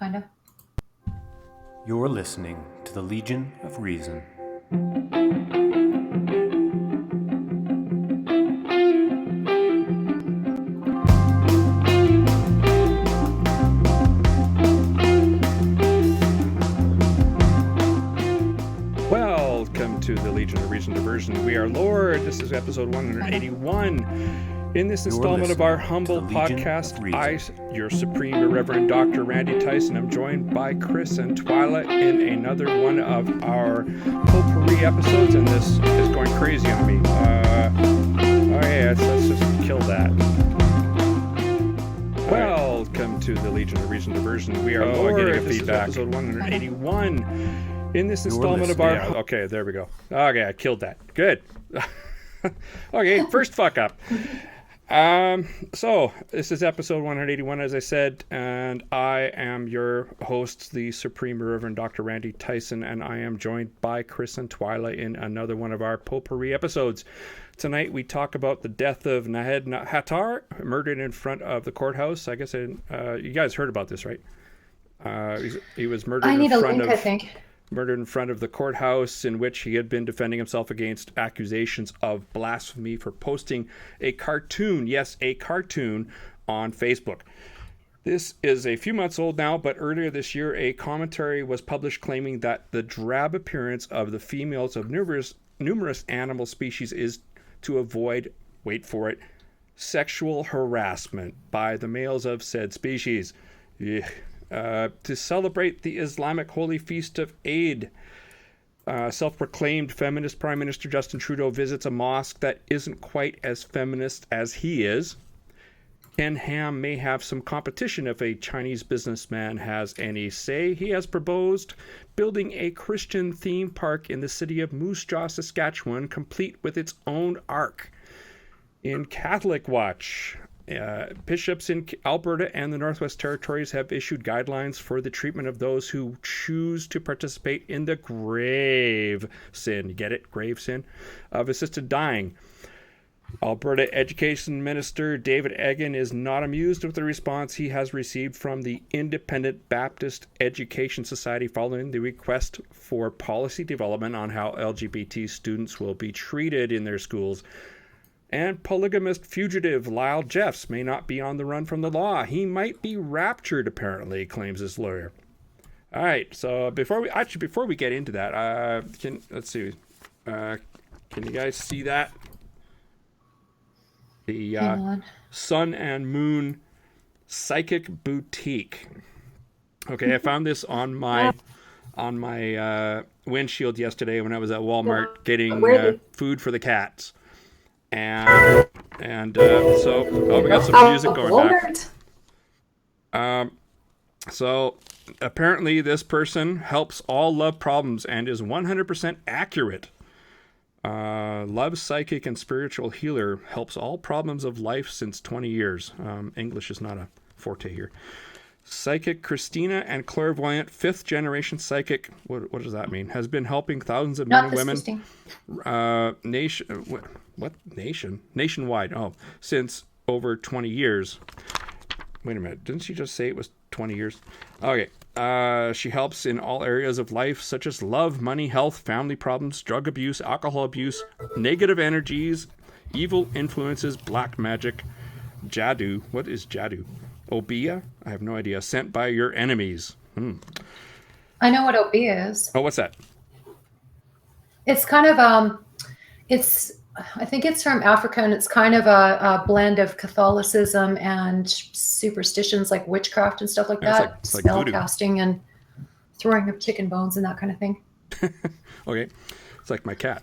kind of. You're listening to the Legion of Reason. Welcome to the Legion of Reason Diversion. We are Lord. This is episode 181. In this installment of our humble podcast, I, your Supreme Irreverend Dr. Randy Tyson, am joined by Chris and Twyla in another one of our Potpourri episodes, and this is going crazy on me. Let's just kill that. Welcome to the Legion of Reason Diversion. We are Lord. Getting a feedback. This is episode 181. In this installment of our... Yeah. Okay, there we go. Okay, I killed that. Good. Okay, first fuck up. So this is episode 181, as I said, and I am your host, the Supreme Reverend Dr. Randy Tyson, and I am joined by Chris and Twyla in another one of our Potpourri episodes. Tonight we talk about the death of Nahed Hattar, murdered in front of the courthouse. I guess you guys heard about this, right? He was murdered murdered in front of the courthouse, in which he had been defending himself against accusations of blasphemy for posting a cartoon, yes, a cartoon, on Facebook. This is a few months old now, but earlier this year, a commentary was published claiming that the drab appearance of the females of numerous animal species is to avoid, wait for it, sexual harassment by the males of said species. Yeah. To celebrate the Islamic Holy Feast of Eid, self-proclaimed feminist Prime Minister Justin Trudeau visits a mosque that isn't quite as feminist as he is. Ken Ham may have some competition if a Chinese businessman has any say. He has proposed building a Christian theme park in the city of Moose Jaw, Saskatchewan, complete with its own ark. In Catholic Watch, bishops in Alberta and the Northwest Territories have issued guidelines for the treatment of those who choose to participate in the grave sin, you get it, grave sin, of assisted dying. Alberta Education Minister David Eggen is not amused with the response he has received from the Independent Baptist Education Society following the request for policy development on how LGBT students will be treated in their schools. And polygamist fugitive Lyle Jeffs may not be on the run from the law. He might be raptured, apparently, claims his lawyer. All right, so before we get into that, let's see. Can you guys see that? The Sun and Moon Psychic Boutique. Okay, I found this on my windshield yesterday when I was at Walmart getting food for the cats. So we got some music going back. So apparently this person helps all love problems and is 100% accurate. Love psychic and spiritual healer, helps all problems of life since 20 years. English is not a forte here. Psychic Christina and clairvoyant, 5th generation psychic. What does that mean? Has been helping thousands of men and women. Nationwide. Oh, since over 20 years. Wait a minute. Didn't she just say it was 20 years? Okay. She helps in all areas of life, such as love, money, health, family problems, drug abuse, alcohol abuse, negative energies, evil influences, black magic, jadoo. What is jadoo? Obeah? I have no idea. Sent by your enemies. I know what obeah is. Oh, what's that? It's kind of I think it's from Africa, and it's kind of a blend of Catholicism and superstitions like witchcraft and stuff like that. It's like spell casting and throwing of chicken bones and that kind of thing. Okay. It's like my cat.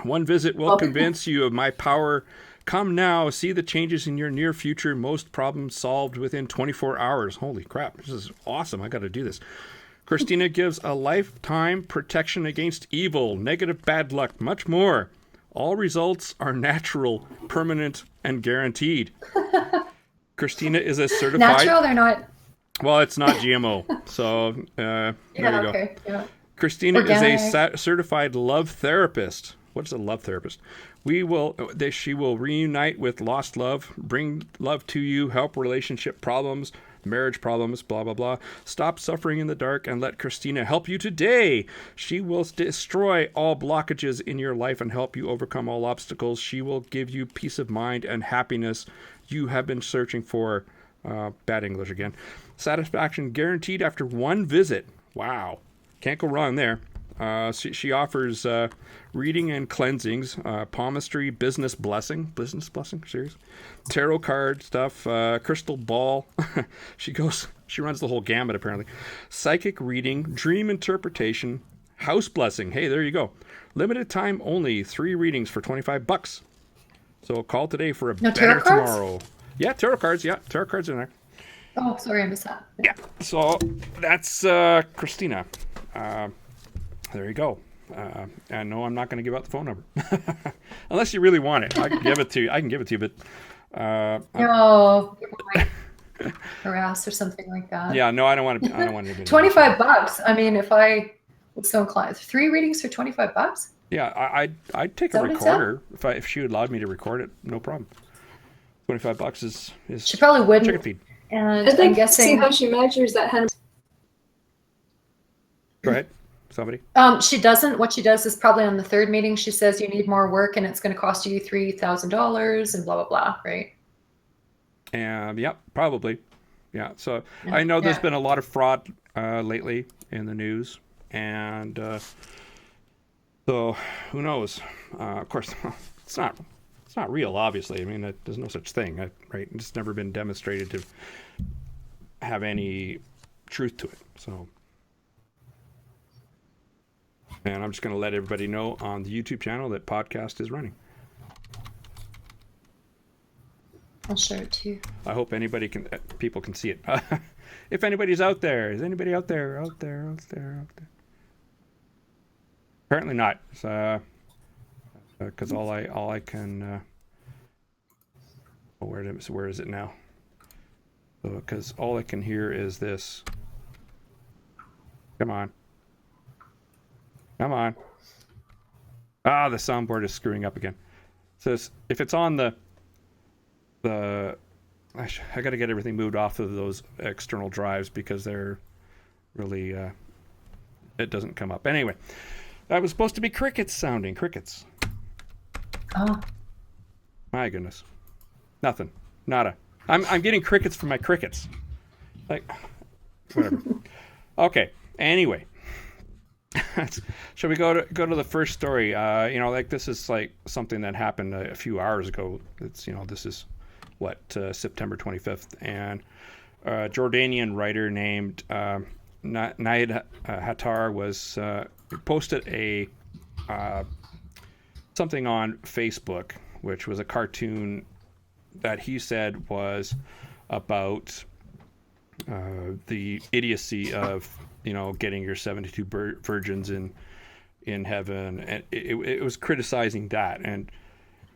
One visit will convince you of my power. Come now, see the changes in your near future. Most problems solved within 24 hours. Holy crap, this is awesome. I got to do this. Christina gives a lifetime protection against evil, negative bad luck, much more. All results are natural, permanent, and guaranteed. Christina is a certified... Natural, they're not... Well, it's not GMO, so there you go. Okay, yeah. Christina is a certified love therapist. What is a love therapist? She will reunite with lost love, bring love to you, help relationship problems, marriage problems, blah, blah, blah. Stop suffering in the dark and let Christina help you today. She will destroy all blockages in your life and help you overcome all obstacles. She will give you peace of mind and happiness you have been searching for. Bad English again. Satisfaction guaranteed after one visit. Wow. Can't go wrong there. She offers reading and cleansings, palmistry, business blessing, serious, tarot card stuff, crystal ball. She runs the whole gamut apparently. Psychic reading, dream interpretation, house blessing. Hey, there you go. Limited time only, 3 readings for $25. So call today for a better tomorrow. Yeah, tarot cards. Yeah, tarot cards in there. Oh, sorry, I missed that. Yeah. So that's Christina. There you go. And no, I'm not going to give out the phone number unless you really want it. I can give it to you. But no, harass or something like that. Yeah, no, I don't want to. I don't want to. $25. I mean, if I was so inclined, 3 readings for $25. Yeah, I'd take a recorder if she allowed me to record it. No problem. $25 is. She probably wouldn't. Chicken feed. And I'm guessing. See how she measures that hen. Go ahead. Somebody. She doesn't. What she does is probably on the 3rd meeting, she says you need more work and it's going to cost you $3,000 and blah, blah, blah, right? Yep, probably. Yeah. So I know there's been a lot of fraud lately in the news. And so who knows? Of course, it's not real, obviously. I mean, there's no such thing, right? It's never been demonstrated to have any truth to it. So. And I'm just going to let everybody know on the YouTube channel that podcast is running. I'll share it too. I hope people can see it. If anybody's out there, is anybody out there? Apparently not. Because all I can. Where is it now? Because all I can hear is this. Come on. Ah, the soundboard is screwing up again. So if it's on I got to get everything moved off of those external drives because they're really, it doesn't come up. Anyway, that was supposed to be crickets sounding. Crickets. Oh. My goodness. Nothing. Nada. I'm getting crickets from my crickets. Like, whatever. Okay. Anyway. Shall we go to the first story? This is like something that happened a few hours ago. It's this is September 25th, and a Jordanian writer named Naid Hattar was posted a something on Facebook, which was a cartoon that he said was about the idiocy of getting your 72 virgins in heaven, and it was criticizing that.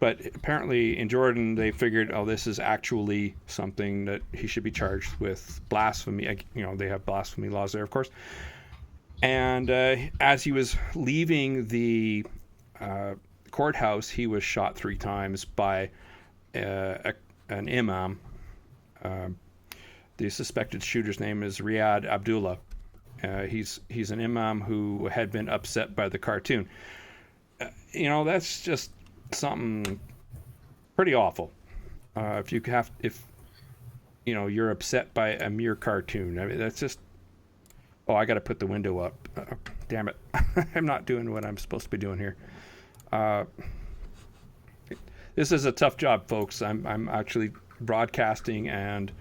But apparently in Jordan they figured, this is actually something that he should be charged with blasphemy. They have blasphemy laws there, of course. And as he was leaving the courthouse, he was shot 3 times by an imam. The suspected shooter's name is Riyad Abdullah. He's an imam who had been upset by the cartoon. That's just something pretty awful. If you're upset by a mere cartoon, I mean, that's just. Oh, I got to put the window up. Damn it! I'm not doing what I'm supposed to be doing here. This is a tough job, folks. I'm actually broadcasting and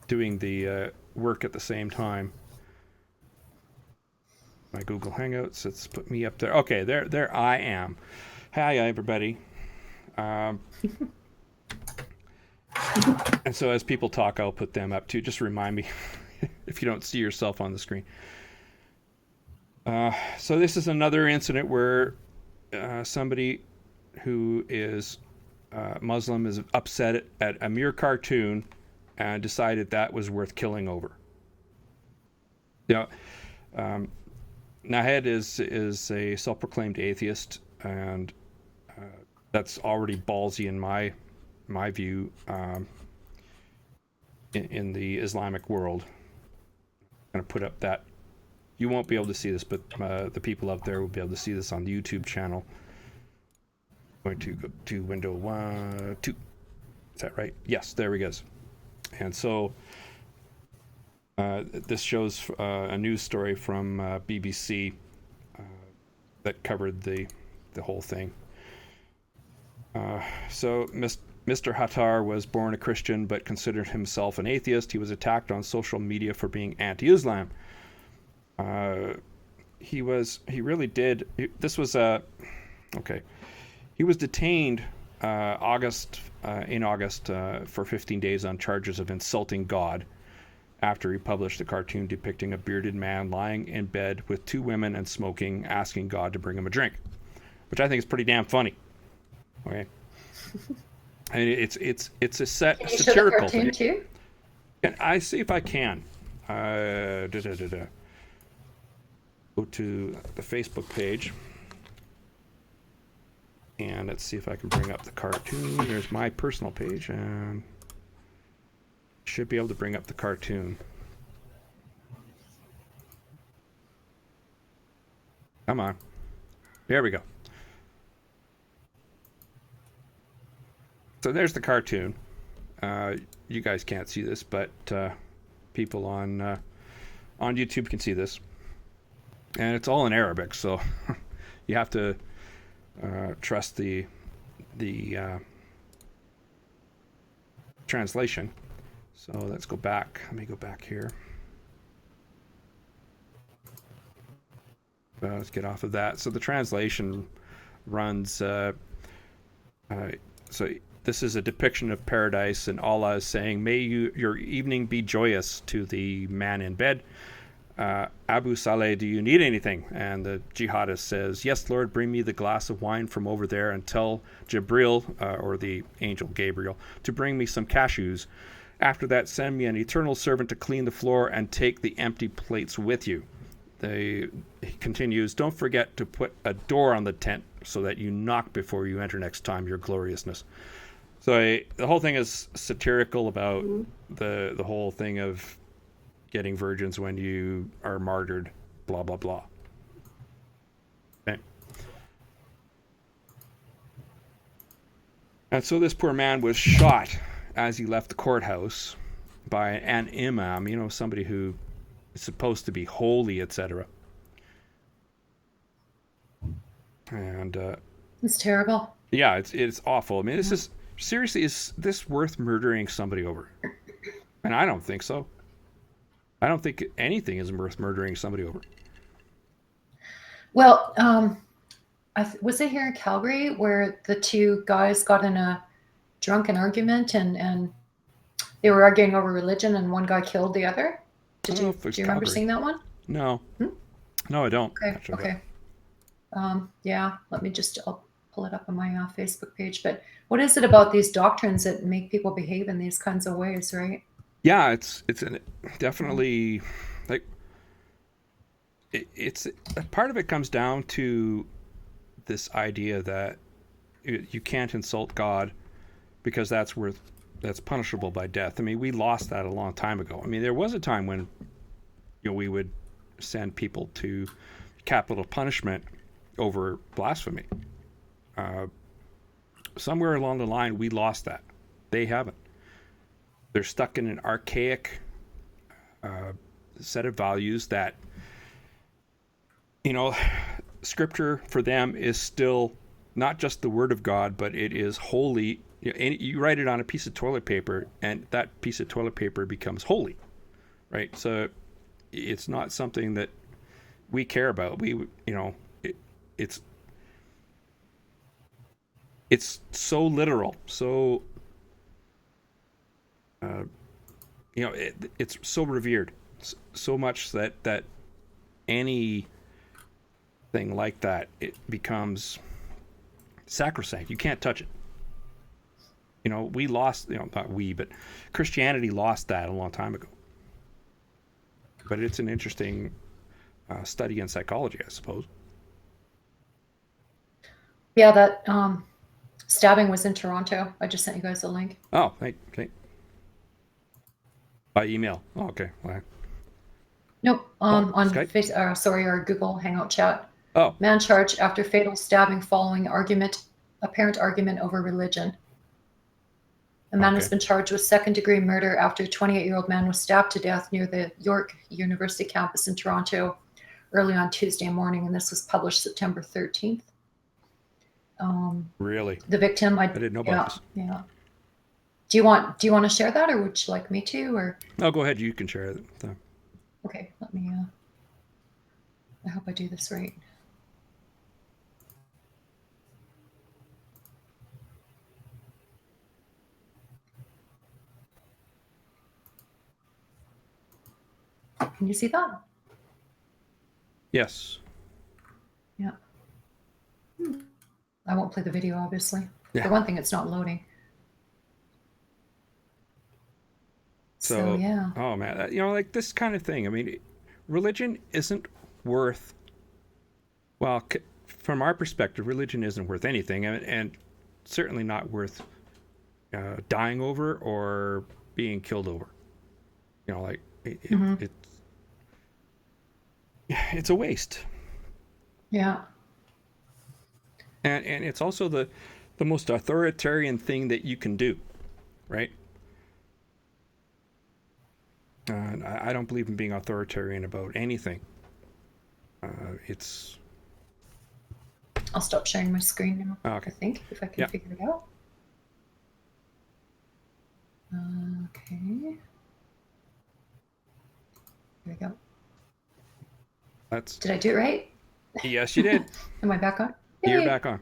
doing the work at the same time. My Google Hangouts, let's put me up there. Okay, there I am. Hi, everybody. And so as people talk, I'll put them up too. Just remind me if you don't see yourself on the screen. So this is another incident where somebody who is Muslim is upset at a mere cartoon and decided that was worth killing over. Nahed is a self-proclaimed atheist, and that's already ballsy in my my view, in the Islamic world. I'm going to put up that. You won't be able to see this, but the people out there will be able to see this on the YouTube channel. Going to go to window 1, 2. Is that right? Yes, there we go. And so this shows a news story from BBC that covered the whole thing. So Mr. Hattar was born a Christian but considered himself an atheist. He was attacked on social media for being anti-Islam. He really did. This was okay. He was detained in August for 15 days on charges of insulting God after he published a cartoon depicting a bearded man lying in bed with 2 women and smoking, asking God to bring him a drink, which I think is pretty damn funny. Okay. And it's a satirical show the cartoon too? And I see if I can. Go to the Facebook page. And let's see if I can bring up the cartoon. There's my personal page, and should be able to bring up the cartoon. Come on. There we go. So there's the cartoon. You guys can't see this, but people on YouTube can see this. And it's all in Arabic, so you have to trust the translation. So let's go back. Let me go back here. Let's get off of that. So the translation runs. So this is a depiction of paradise, and Allah is saying, "May your evening be joyous," to the man in bed. Abu Saleh, do you need anything? And the jihadist says, "Yes, Lord, bring me the glass of wine from over there, and tell Jibril, or the angel Gabriel, to bring me some cashews. After that, send me an eternal servant to clean the floor and take the empty plates with you." He continues, "Don't forget to put a door on the tent so that you knock before you enter next time, your gloriousness." So the whole thing is satirical about the whole thing of getting virgins when you are martyred, blah, blah, blah. Okay. And so this poor man was shot as he left the courthouse by an imam, somebody who is supposed to be holy, etc. And It's terrible. yeah, it's awful. I mean, this is seriously, is this worth murdering somebody over? And I don't think so. I don't think anything is worth murdering somebody over. Well, was it here in Calgary where the 2 guys got in a drunken argument and they were arguing over religion and one guy killed the other? Do you remember seeing that one? No. No, I don't. Okay. Yeah, I'll pull it up on my Facebook page. But what is it about these doctrines that make people behave in these kinds of ways, right? Yeah, it's definitely like it's part of it comes down to this idea that you can't insult God because that's punishable by death. I mean, we lost that a long time ago. I mean, there was a time when we would send people to capital punishment over blasphemy. Somewhere along the line, we lost that. They haven't. They're stuck in an archaic set of values that, Scripture for them is still not just the Word of God, but it is holy. You write it on a piece of toilet paper, and that piece of toilet paper becomes holy, right? So it's not something that we care about. It's so literal, so it's so revered, so much that any thing like that, it becomes sacrosanct. You can't touch it. We lost, not we, but Christianity lost that a long time ago. But it's an interesting study in psychology, I suppose. Yeah, that Stabbing was in Toronto. I just sent you guys a link. Oh, okay. By email. Oh, okay. Well, Nope. On Skype? Our Google Hangout chat. oh, Man charged after fatal stabbing following apparent argument over religion. A man has Okay. been charged with second-degree murder after a 28-year-old man was stabbed to death near the York University campus in Toronto early on Tuesday morning, and this was published September 13th. Really? The victim, I didn't know about this. Yeah. Do you want to share that, or would you like me to? Or No, go ahead. You can share it. okay, let me. I hope I do this right. Can you see that? Yes. Yeah. I won't play the video, obviously. Yeah. For one thing, it's not loading. So yeah. Oh man, like this kind of thing. I mean, religion isn't worth. Well, from our perspective, religion isn't worth anything, and certainly not worth dying over or being killed over. Like it's a waste. Yeah. And it's also the most authoritarian thing that you can do, right? And I don't believe in being authoritarian about anything. It's. I'll stop sharing my screen now. Oh, okay. I think if I can figure it out. Okay. Here we go. Did I do it right? Yes, you did. Am I back on? You're Yay. back on.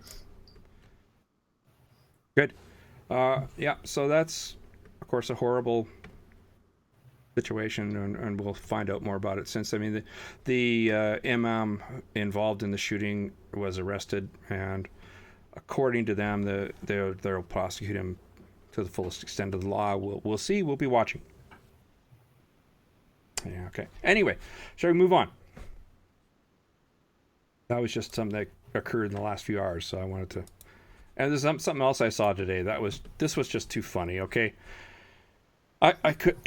Good. Yeah. So that's, of course, a horrible situation, and we'll find out more about it since. I mean, the imam involved in the shooting was arrested, and according to them, they'll prosecute him to the fullest extent of the law. We'll see. We'll be watching. Yeah. Okay. Anyway, shall we move on? That was just something that occurred in the last few hours, so I wanted to. And there's something else I saw today. This was just too funny. Okay.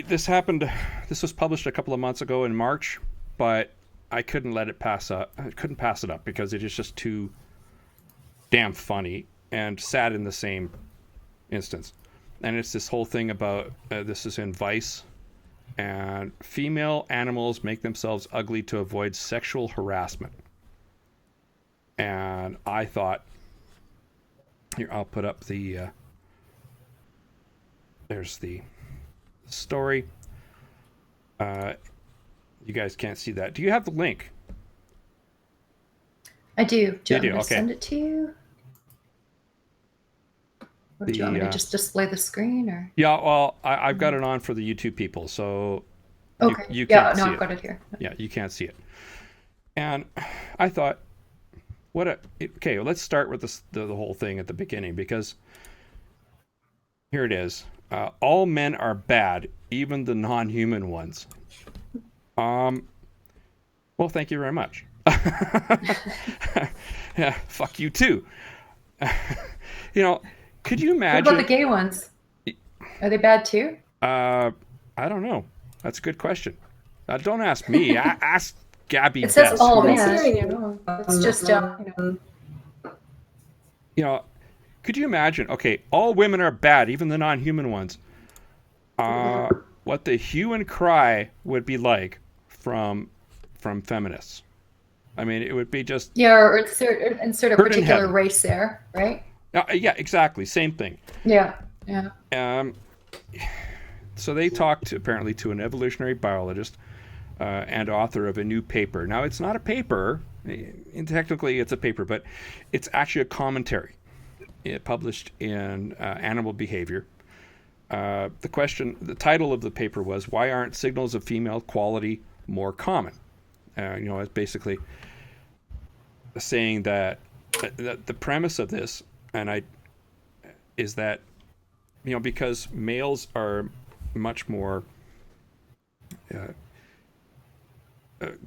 This happened. This was published a couple of months ago in March, but I couldn't let it pass up. I couldn't pass it up because it is just too damn funny and sad in the same instance. And it's this whole thing about this is in Vice, and female animals make themselves ugly to avoid sexual harassment. And I thought, here, I'll put up the. There's the story. You guys can't see that. Do you have the link? I do. Do you want me to okay. send it to you? Or do you want me to just display the screen? Or Yeah, well, I've got it on for the YouTube people, so okay. you can't see I've got it here. Yeah, you can't see it. And I thought, okay, well, let's start with the whole thing at the beginning, because here it is. All men are bad, even the non-human ones. Well, thank you very much. Yeah, fuck you too. Could you imagine? What about the gay ones? Are they bad too? I don't know. That's a good question. Don't ask me. Ask Gabby. It says Best. all men. It's just Could you imagine? Okay, all women are bad, even the non-human ones. What the hue and cry would be like from feminists. I mean, it would be just or insert a particular race there, right? Yeah, exactly, same thing. Yeah. So they talked apparently to an evolutionary biologist and author of a new paper. Now, it's not a paper. Technically, it's a paper, but it's actually a commentary. It published in Animal Behavior. The title of the paper was, "Why Aren't Signals of Female Quality More Common?" It's basically saying that the premise of this, is that, because males are much more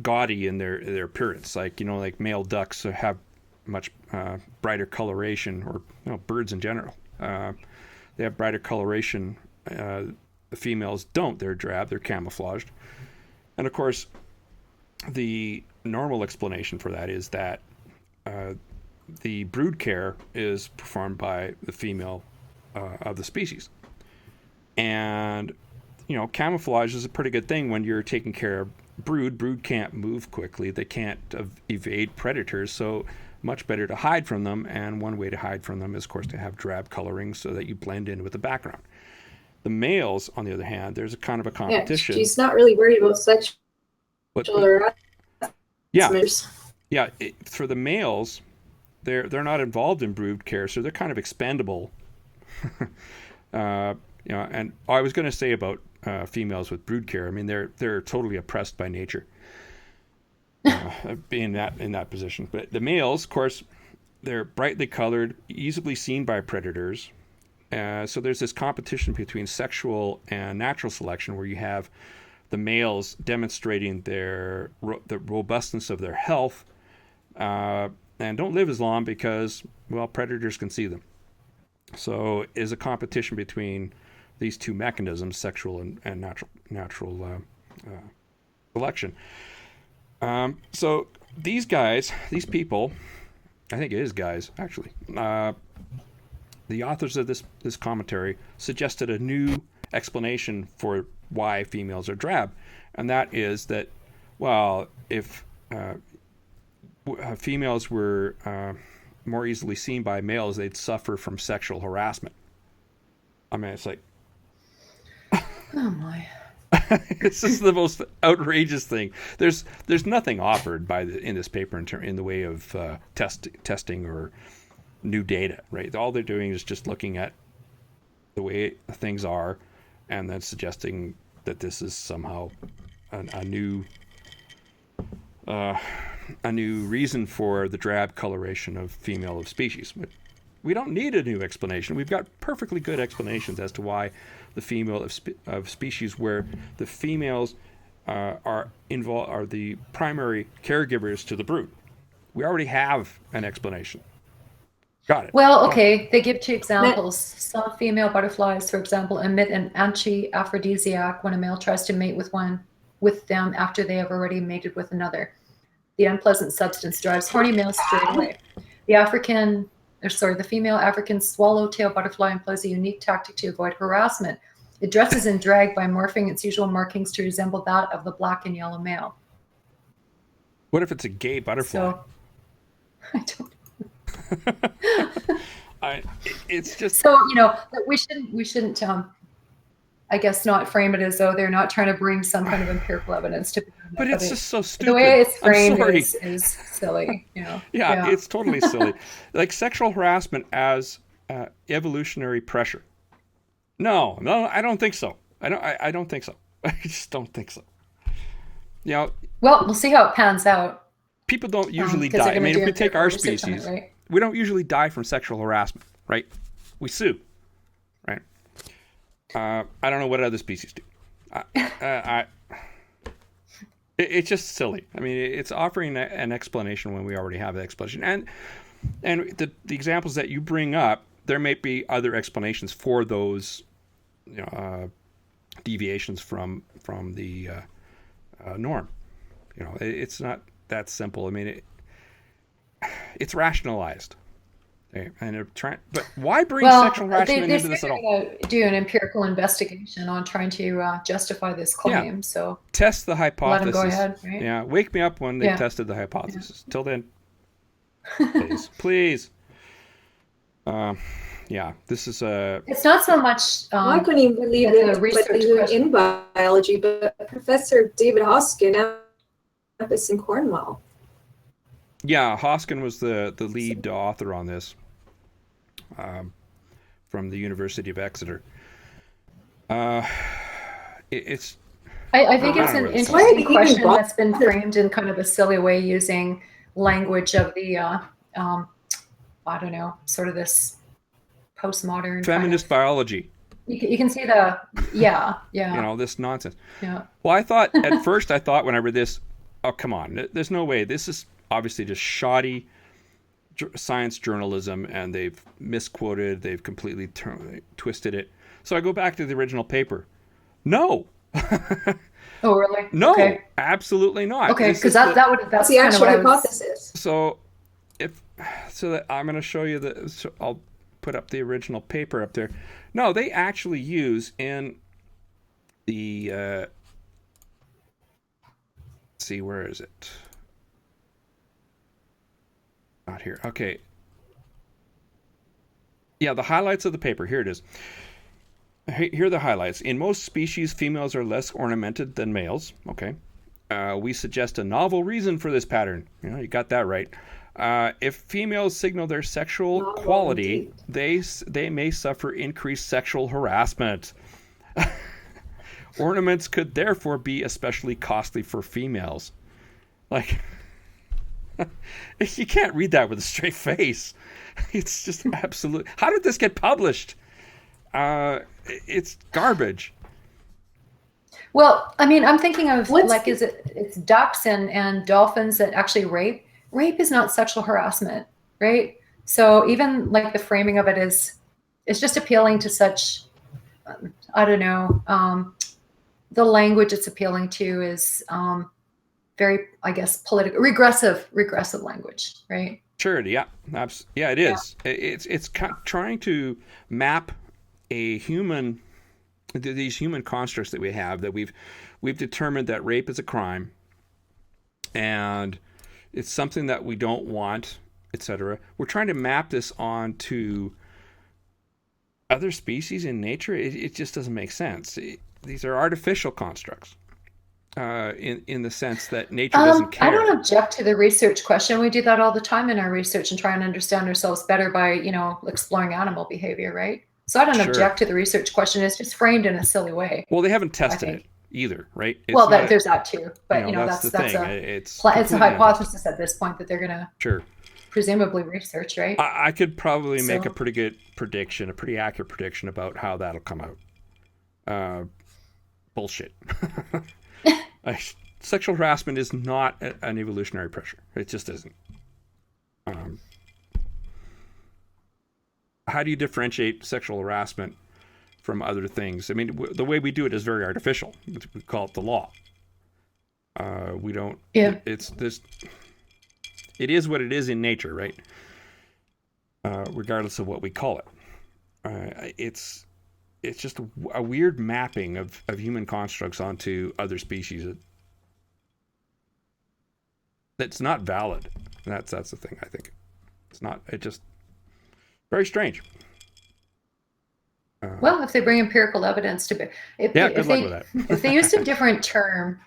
gaudy in their appearance, like male ducks have much brighter coloration, or birds in general. They have brighter coloration. The females don't. They're drab. They're camouflaged. And of course, the normal explanation for that is that the brood care is performed by the female of the species. And, camouflage is a pretty good thing when you're taking care of brood. Brood can't move quickly. They can't evade predators, so much better to hide from them. And one way to hide from them is, of course, to have drab coloring so that you blend in with the background. The males, on the other hand, there's a kind of a competition. Yeah, she's not really worried about sexual harassment. Yeah. For the males, they're not involved in brood care, so they're kind of expendable. And I was going to say about females with brood care. I mean, they're totally oppressed by nature, being in that position. But the males, of course, they're brightly colored, easily seen by predators. So there's this competition between sexual and natural selection, where you have the males demonstrating the robustness of their health, and don't live as long because, well, predators can see them. So is a competition between these two mechanisms, sexual and natural selection. So these people, I think it is guys, actually, the authors of this commentary suggested a new explanation for why females are drab, and that is that, well, if females were more easily seen by males, they'd suffer from sexual harassment. I mean, it's like, oh my. This is the most outrageous thing. There's nothing offered in this paper in the way of testing or new data, right? All they're doing is just looking at the way things are, and then suggesting that this is somehow a new reason for the drab coloration of female of species. But we don't need a new explanation. We've got perfectly good explanations as to why the female of species, where the females are the primary caregivers to the brood. We already have an explanation. Got it. Well, okay, they give 2 examples. Some female butterflies, for example, emit an anti-aphrodisiac when a male tries to mate with them after they have already mated with another. The unpleasant substance drives horny males straight away. The female African swallowtail butterfly employs a unique tactic to avoid harassment. It dresses in drag by morphing its usual markings to resemble that of the black and yellow male. What if it's a gay butterfly? So, I don't. It's just so we shouldn't I guess not frame it as though they're not trying to bring some kind of empirical evidence to. But it's just so stupid. The way it's framed is silly. Yeah, it's totally silly. Like sexual harassment as evolutionary pressure. No, I don't think so. I don't think so. I just don't think so. Well, we'll see how it pans out. People don't usually die. I mean, if we take our species, right? We don't usually die from sexual harassment, right? We sue, right? I don't know what other species do. It's just silly. I mean, it's offering an explanation when we already have an explanation. And the examples that you bring up, there may be other explanations for those deviations from the norm. It's not that simple. I mean, it's rationalized. Okay? And they're trying, but why bring sexual harassment into this at all? Do an empirical investigation on trying to justify this claim. Yeah. So test the hypothesis. Let them go ahead. Right? Yeah, wake me up when they tested the hypothesis. Yeah. Till then, please. This is a. It's not so much. I couldn't even believe it in biology, but Professor David Hoskin, campus in Cornwall. Yeah, Hoskin was the lead author on this, from the University of Exeter. It's. I think it's an interesting question that's been framed in kind of a silly way, using language of the I don't know, sort of this postmodern feminist biology. You can see this nonsense. Yeah. Well, I thought at first when I read this, oh come on, there's no way. This is obviously just shoddy science journalism, and they've misquoted, they've completely twisted it. So I go back to the original paper. No. Oh, really? No, okay. Absolutely not. Okay, because that's the kind of actual what hypothesis. So that I'm going to show you so I'll put up the original paper up there. No, they actually use in the let's see, where is it? Not here. Okay. Yeah, the highlights of the paper. Here it is. Here are the highlights. In most species, females are less ornamented than males. Okay. We suggest a novel reason for this pattern. You got that right. If females signal their sexual quality, they may suffer increased sexual harassment. Ornaments could therefore be especially costly for females. Like, you can't read that with a straight face. It's just absolute. How did this get published? It's garbage. Well, I mean, I'm thinking of it's ducks and dolphins that actually rape. Rape is not sexual harassment, right? So even like the framing of it it's just appealing to such, I don't know, the language it's appealing to is very, I guess, political, regressive language, right? Sure, yeah, yeah, it is. Yeah. It's trying to map these human constructs that we have, that we've determined that rape is a crime, and it's something that we don't want, etc. We're trying to map this onto other species in nature. It just doesn't make sense. These are artificial constructs. In the sense that nature doesn't care. I don't object to the research question. We do that all the time in our research and try and understand ourselves better by, exploring animal behavior, right? So I don't object to the research question. It's just framed in a silly way. Well, they haven't tested it either, right? There's that too. But that's a hypothesis at this point that they're going to presumably research, right? I could probably make a pretty good prediction, a pretty accurate prediction about how that'll come out. Bullshit. Sexual harassment is not an evolutionary pressure. It just isn't. How do you differentiate sexual harassment from other things? I mean, the way we do it is very artificial. We call it the law. We don't. Yeah. It's this. It is what it is in nature, right? Regardless of what we call it. It's just a weird mapping of human constructs onto other species. That's not valid. That's the thing, I think. It's not. It just very strange. Well, if they bring empirical evidence to bear, good luck with that. If they used a different term,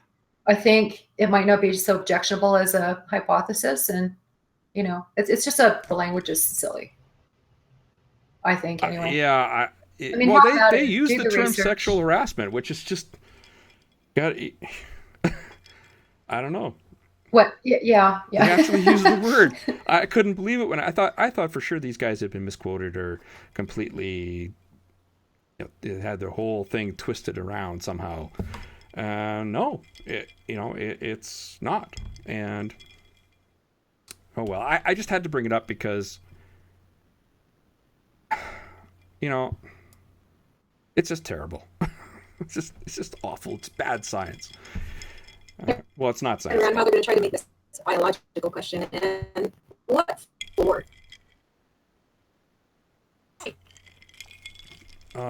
I think it might not be so objectionable as a hypothesis, and it's just the language is silly. I think anyway. They use the term sexual harassment, which is just I don't know. What? Yeah. They actually use the word. I couldn't believe it when I thought for sure these guys had been misquoted or completely, they had their whole thing twisted around somehow. No, it's not. And oh well, I just had to bring it up because, it's just terrible. It's just awful. It's bad science. Well, it's not science. And how they're going to try to make this a biological question, and what for?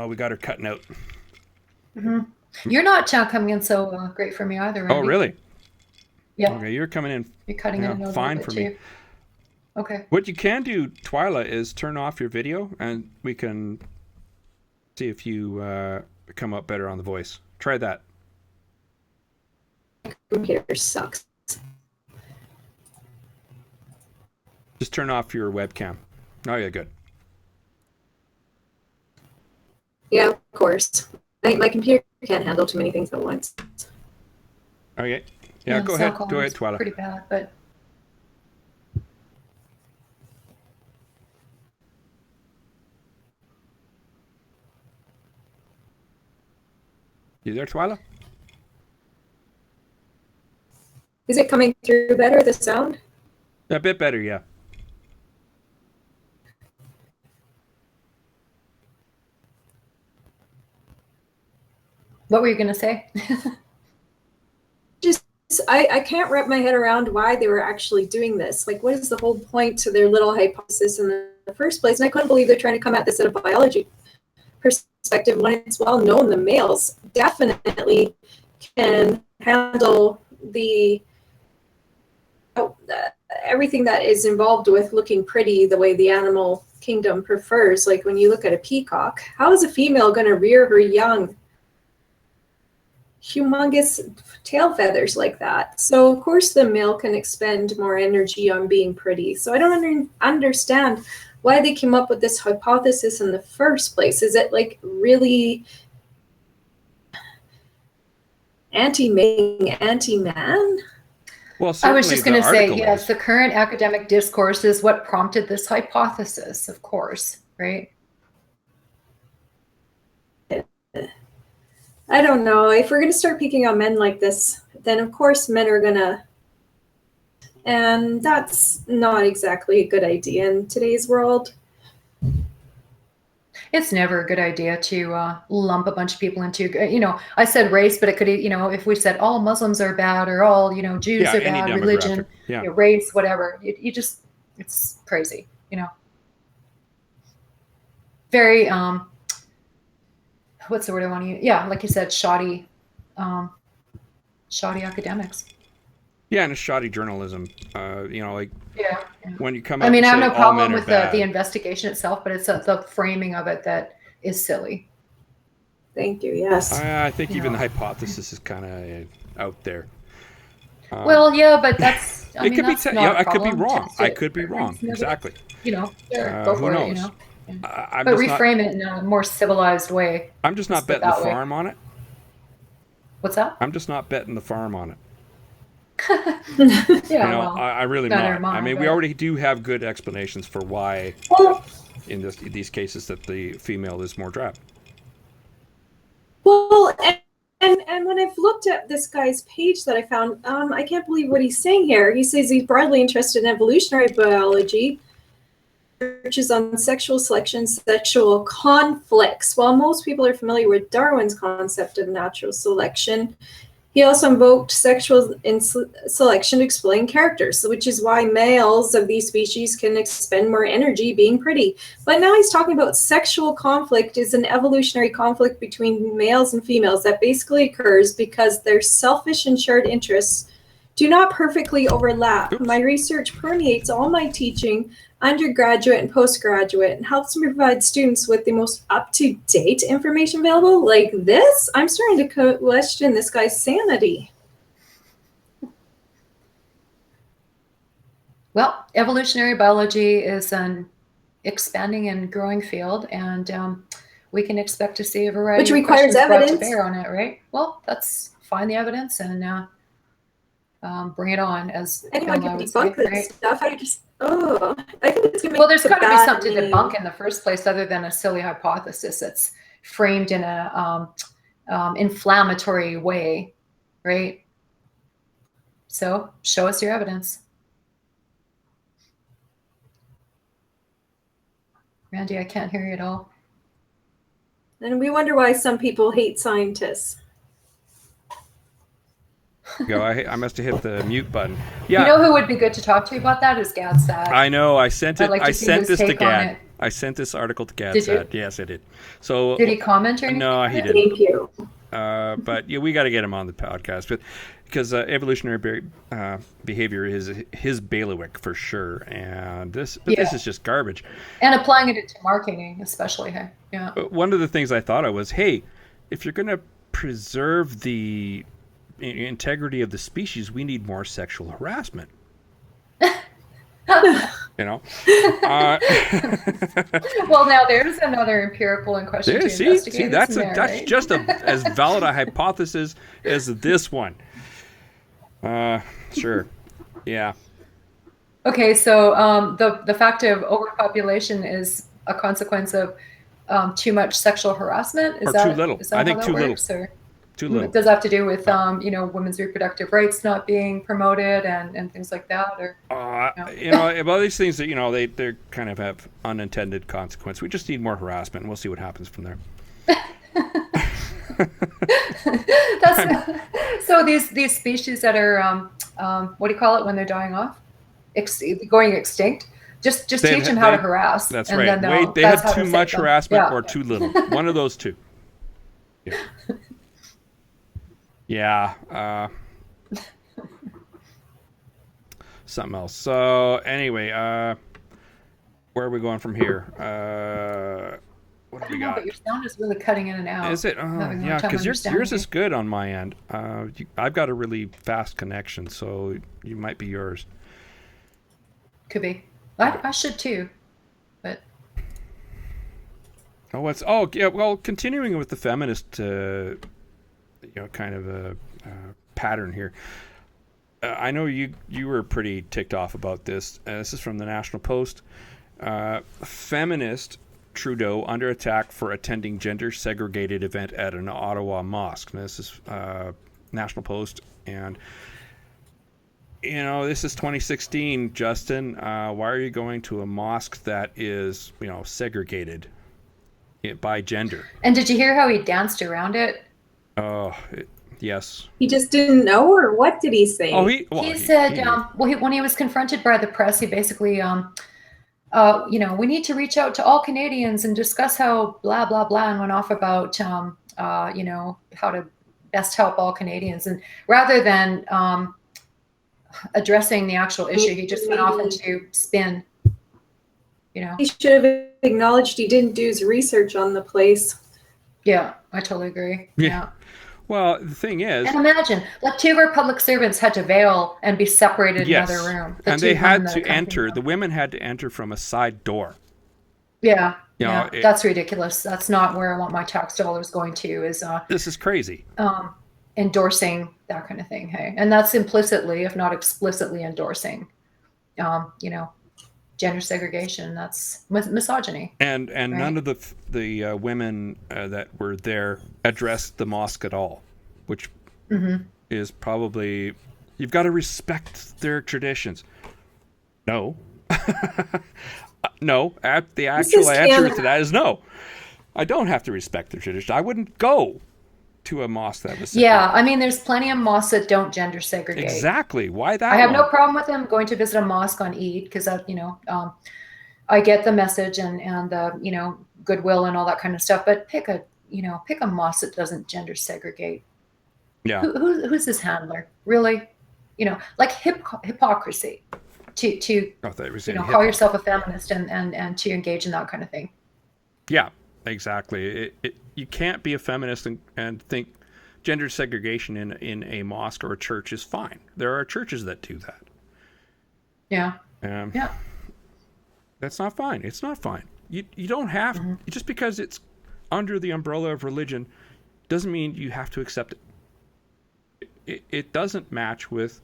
We got her cutting out. Mm-hmm. You're not coming in so great for me either, right? Oh, really? Yeah. Okay, you're coming in. You're cutting in a fine little bit for me. too. Okay. What you can do, Twyla, is turn off your video, and we can see if you come up better on the voice. Try that. Computer sucks. Just turn off your webcam. Oh, yeah, good. Yeah, of course. My computer can't handle too many things at once. Okay. Yeah, go ahead. Go ahead, Twyla. Pretty bad, but. You there, Twyla? Is it coming through better, the sound? A bit better, yeah. What were you going to say? Just I can't wrap my head around why they were actually doing this. Like, what is the whole point to their little hypothesis in the first place? And I couldn't believe they're trying to come at this at a biology perspective when it's well known the males definitely can handle the everything that is involved with looking pretty the way the animal kingdom prefers. Like when you look at a peacock, how is a female going to rear her young humongous tail feathers like that? So of course the male can expend more energy on being pretty. So I don't understand why they came up with this hypothesis in the first place. Is it like really anti-mating, anti-man? Well, I was just going to say, yes, yes, the current academic discourse is what prompted this hypothesis, of course, right? I don't know. If we're going to start picking on men like this, then of course men are going to, and that's not exactly a good idea in today's world. It's never a good idea to lump a bunch of people into, I said race, but it could, if we said all Muslims are bad or all, Jews are bad, religion, race, whatever, it's crazy, Very, what's the word I want to use? Yeah, like you said, shoddy academics. Yeah, and it's shoddy journalism. When you come out I mean, I and have say no all men problem are with bad. the investigation itself, but it's the framing of it that is silly. Thank you. Yes. I think even the hypothesis is kind of out there. Well, yeah, but that's. I mean, that's could be. I could be wrong. I could be wrong. Exactly. Go for it. But reframe it in a more civilized way. I'm just not betting the farm on it. What's that? I'm just not betting the farm on it. I really not. I mean, we already do have good explanations for why, in these cases, that the female is more drab. Well, and when I've looked at this guy's page that I found, I can't believe what he's saying here. He says he's broadly interested in evolutionary biology, researches on sexual selection, sexual conflicts. While most people are familiar with Darwin's concept of natural selection, he also invoked sexual selection to explain characters, which is why males of these species can expend more energy being pretty. But now he's talking about sexual conflict is an evolutionary conflict between males and females that basically occurs because their selfish and shared interests do not perfectly overlap. Oops. My research permeates all my teaching, undergraduate and postgraduate, and helps me provide students with the most up-to-date information available. Like this, I'm starting to question this guy's sanity. Well, evolutionary biology is an expanding and growing field, and we can expect to see a variety which of requires questions brought to evidence. bear on it, right? Well, let's find the evidence and bring it on. As anyone can debunk this stuff. I think it's going to well, there's got to be something to debunk in the first place, other than a silly hypothesis that's framed in a inflammatory way, right? So, show us your evidence. Randy, I can't hear you at all. And we wonder why some people hate scientists. I must have hit the mute button. Yeah. You know who would be good to talk to you about that is GadSat. I know. I sent it. I sent this to Gad. It. I sent this article to GadSat. Yes, I did. So did he comment or anything? No, he didn't. Thank you. But we got to get him on the podcast, because evolutionary behavior is his bailiwick for sure, and this is just garbage. And applying it to marketing, especially. Yeah. But one of the things I thought of was, hey, if you're going to preserve the integrity of the species, we need more sexual harassment. Well, now there's another empirical in question to investigate. See, that's just as valid a hypothesis as this one. Sure, yeah. Okay, so the fact of overpopulation is a consequence of too much sexual harassment. Or too little. I think too little. Too little. Does that have to do with women's reproductive rights not being promoted and things like that, or about these things that they kind of have unintended consequence. We just need more harassment, and we'll see what happens from there. That's so these species that are what do you call it when they're dying off, going extinct. Just teach them how to harass. That's and right. Then Wait, they that's had how too to much save them. harassment Yeah. or too little. One of those two. Yeah. Yeah. Something else. So anyway, where are we going from here? What do we got? But your sound is really cutting in and out. Is it? I'm having a Yeah, hard time because yours understanding is good on my end. I've got a really fast connection, so you might be yours. Could be. I should too, but Well, continuing with the feminist, kind of a pattern here. I know you were pretty ticked off about this. This is from the National Post. Feminist Trudeau under attack for attending gender-segregated event at an Ottawa mosque. Now, this is National Post, and this is 2016. Justin, why are you going to a mosque that is segregated by gender? And did you hear how he danced around it? Oh, yes. He just didn't know, or what did he say? Oh, he said, when he was confronted by the press, he basically, we need to reach out to all Canadians and discuss how blah, blah, blah, and went off about, how to best help all Canadians. And rather than addressing the actual issue, he just went off into spin, He should have acknowledged he didn't do his research on the place. Yeah, I totally agree. Yeah. Well, the thing is... And imagine, like 2 of our public servants had to veil and be separated in another room. And they had to enter, the women had to enter from a side door. Yeah, that's ridiculous. That's not where I want my tax dollars going to, is... this is crazy. Endorsing that kind of thing, hey? And that's implicitly, if not explicitly, endorsing, gender segregation. That's misogyny. And right? None of the women that were there addressed the mosque at all, which is probably, you've got to respect their traditions. No. No. The actual answer to that is no. I don't have to respect their tradition. I wouldn't go to a mosque that was segregated. Yeah, I mean, there's plenty of mosques that don't gender segregate. Exactly. Why that? I have no problem with them going to visit a mosque on Eid, because I get the message and the goodwill and all that kind of stuff. But pick a mosque that doesn't gender segregate. Yeah. Who's this handler? Really? Like hypocrisy to call yourself a feminist and to engage in that kind of thing. Yeah. Exactly. You can't be a feminist and think gender segregation in a mosque or a church is fine. There are churches that do that. Yeah. Yeah. That's not fine. It's not fine. You don't have just because it's under the umbrella of religion doesn't mean you have to accept it. It doesn't match with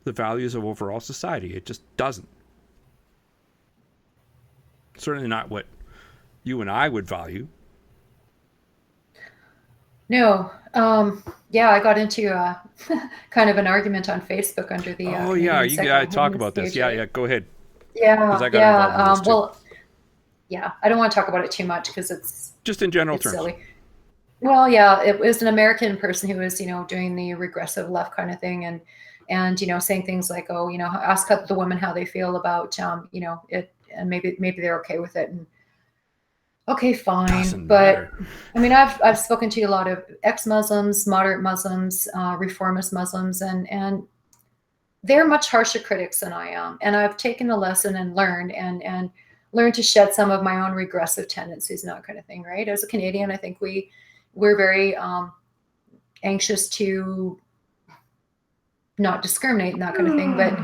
the values of overall society. It just doesn't. Certainly not what you and I would value. No. I got into kind of an argument on Facebook under the. You gotta talk about this. Yeah, go ahead. Yeah, I got involved in this too. Well, yeah, I don't want to talk about it too much because it's just in general terms. Silly. Well, yeah, it was an American person who was, doing the regressive left kind of thing, and saying things like, ask the women how they feel about, it, and maybe they're okay with it, and. Okay, fine. Doesn't but matter. I mean, I've spoken to a lot of ex-Muslims, moderate Muslims, reformist Muslims, and they're much harsher critics than I am. And I've taken the lesson and learned to shed some of my own regressive tendencies and that kind of thing, right? As a Canadian, I think we're very anxious to not discriminate and that kind of thing. But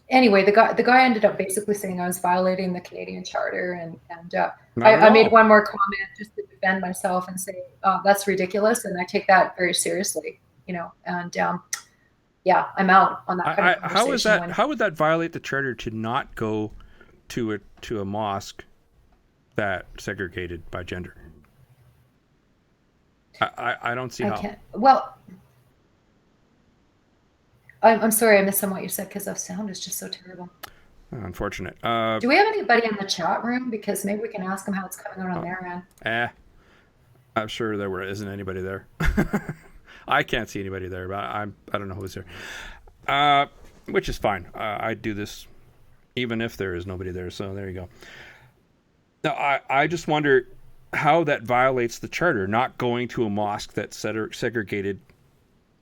anyway, the guy ended up basically saying I was violating the Canadian Charter, and I made one more comment just to defend myself and say, that's ridiculous, and I take that very seriously, and I'm out on that kind of conversation. How would that violate the Charter to not go to a mosque that segregated by gender? I don't see how. Well, I'm sorry, I missed some what you said because the sound is just so terrible. Unfortunate. Do we have anybody in the chat room? Because maybe we can ask them how it's coming out on their end. I'm sure there isn't anybody there. I can't see anybody there, but I don't know who's there. Which is fine. I do this even if there is nobody there. So there you go. Now, I just wonder how that violates the charter, not going to a mosque that's segregated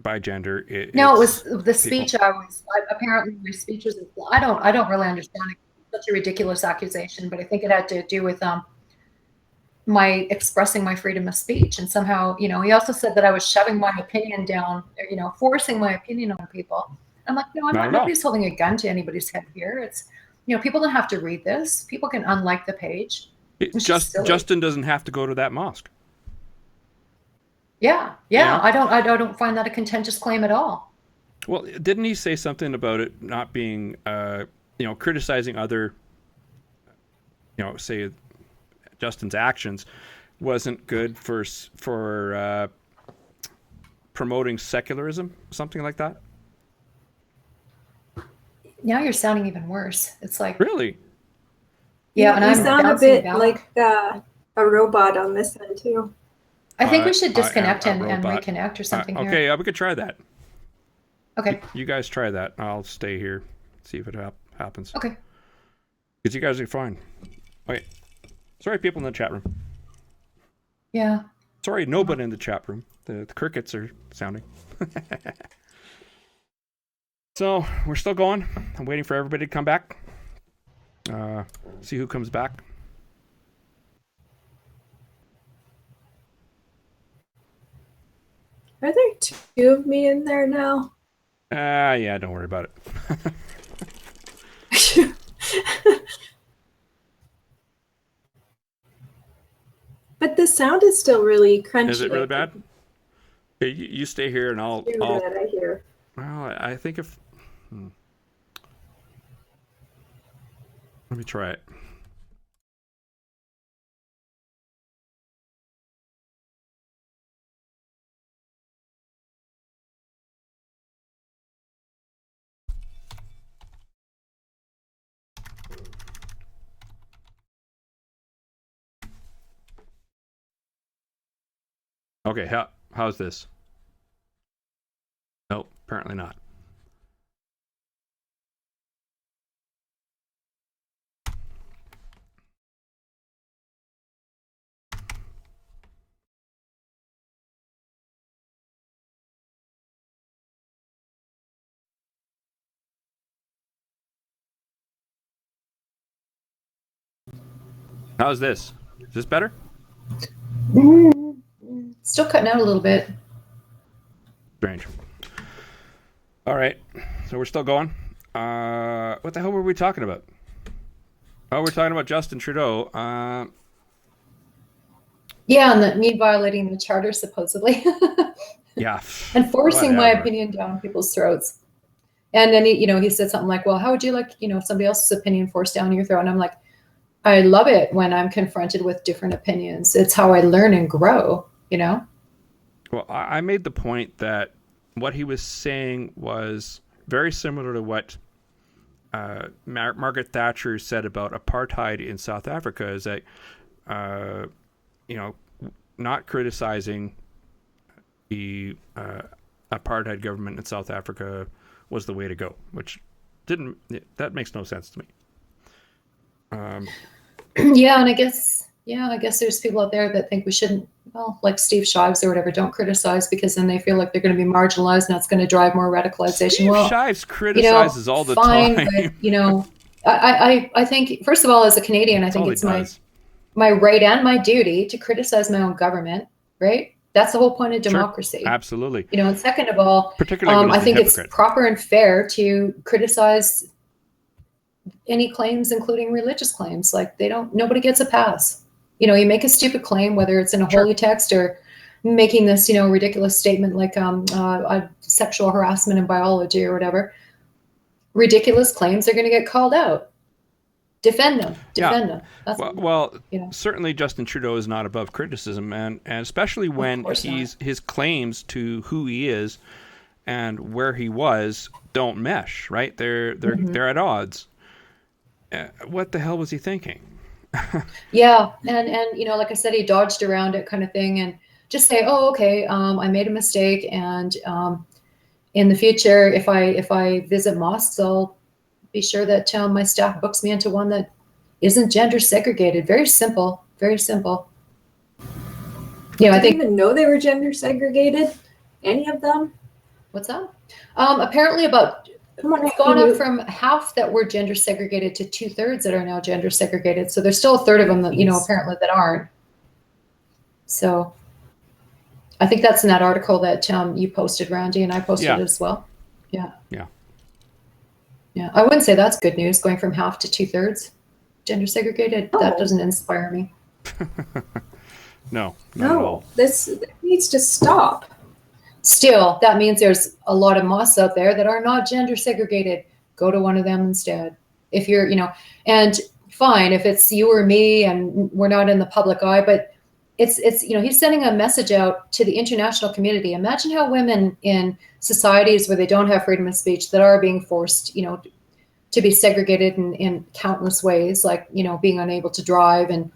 by gender. No, it was the speech. Apparently my speech was. I don't really understand it. It's such a ridiculous accusation, but I think it had to do with my expressing my freedom of speech, and somehow, he also said that I was shoving my opinion down, forcing my opinion on people. I'm like, no, I'm not. Nobody's holding a gun to anybody's head here. It's, people don't have to read this. People can unlike the page. Justin doesn't have to go to that mosque. Yeah. I don't find that a contentious claim at all. Well, didn't he say something about it not being, criticizing other, say Justin's actions wasn't good for promoting secularism, something like that? Now you're sounding even worse. It's like, really? Yeah, and you sound a bit down. like a robot on this end too. I think we should disconnect and reconnect or something. Okay, we could try that. Okay. You guys try that. I'll stay here, see if it happens. Okay. Because you guys are fine. Wait. Sorry, people in the chat room. Yeah. Sorry, nobody in the chat room. The crickets are sounding. So, we're still going. I'm waiting for everybody to come back. See who comes back. Are there two of me in there now? Yeah, don't worry about it. But the sound is still really crunchy. Is it really bad? Okay, you stay here and I'll... Bad, I hear. Well, I think if... Let me try it. Okay, how's this? Nope, apparently not. How's this? Is this better? Still cutting out a little bit. Strange. All right, so we're still going. What the hell were we talking about? Oh, we're talking about Justin Trudeau. Yeah, and me violating the charter, supposedly. Yeah. And forcing my opinion down people's throats. And then he said something like, well, how would you like, somebody else's opinion forced down your throat? And I'm like, I love it when I'm confronted with different opinions. It's how I learn and grow, Well, I made the point that what he was saying was very similar to what Margaret Thatcher said about apartheid in South Africa, is that, not criticizing the apartheid government in South Africa was the way to go, which that makes no sense to me. Yeah, and I guess there's people out there that think we shouldn't, like Steve Shives or whatever, don't criticize because then they feel like they're going to be marginalized and that's going to drive more radicalization. Steve Shives criticizes all the time. But, I think, first of all, as a Canadian, I think it's my right and my duty to criticize my own government, right? That's the whole point of democracy. Sure, absolutely. And second of all, particularly I think it's proper and fair to criticize any claims, including religious claims. Like nobody gets a pass. You make a stupid claim, whether it's in a holy text or making this, ridiculous statement like sexual harassment in biology or whatever. Ridiculous claims are going to get called out. Defend them. Them. That's certainly Justin Trudeau is not above criticism, and especially when his claims to who he is and where he was don't mesh. Right? They're at odds. What the hell was he thinking? Yeah, and like I said, he dodged around it, kind of thing, and just say, "Oh, okay, I made a mistake, and in the future, if I visit mosques, I'll be sure that my staff books me into one that isn't gender segregated." Very simple, very simple. I Did you think even know they were gender segregated? Any of them? what's that? Apparently, about Come on, it's gone you up knew. from half that were gender segregated to 2/3 that are now gender segregated. So there's still a third of them that Jeez. apparently that aren't. So I think that's in that article that you posted, Randy, and I posted Yeah. as well. Yeah. Yeah. Yeah. I wouldn't say that's good news, going from half to 2/3 gender segregated. That No. doesn't inspire me. No, not at No, all. this needs to stop. Still, that means there's a lot of mosques out there that are not gender segregated. Go to one of them instead. If you're, and fine, if it's you or me and we're not in the public eye, but it's he's sending a message out to the international community. Imagine how women in societies where they don't have freedom of speech, that are being forced, to be segregated in countless ways, like, being unable to drive, and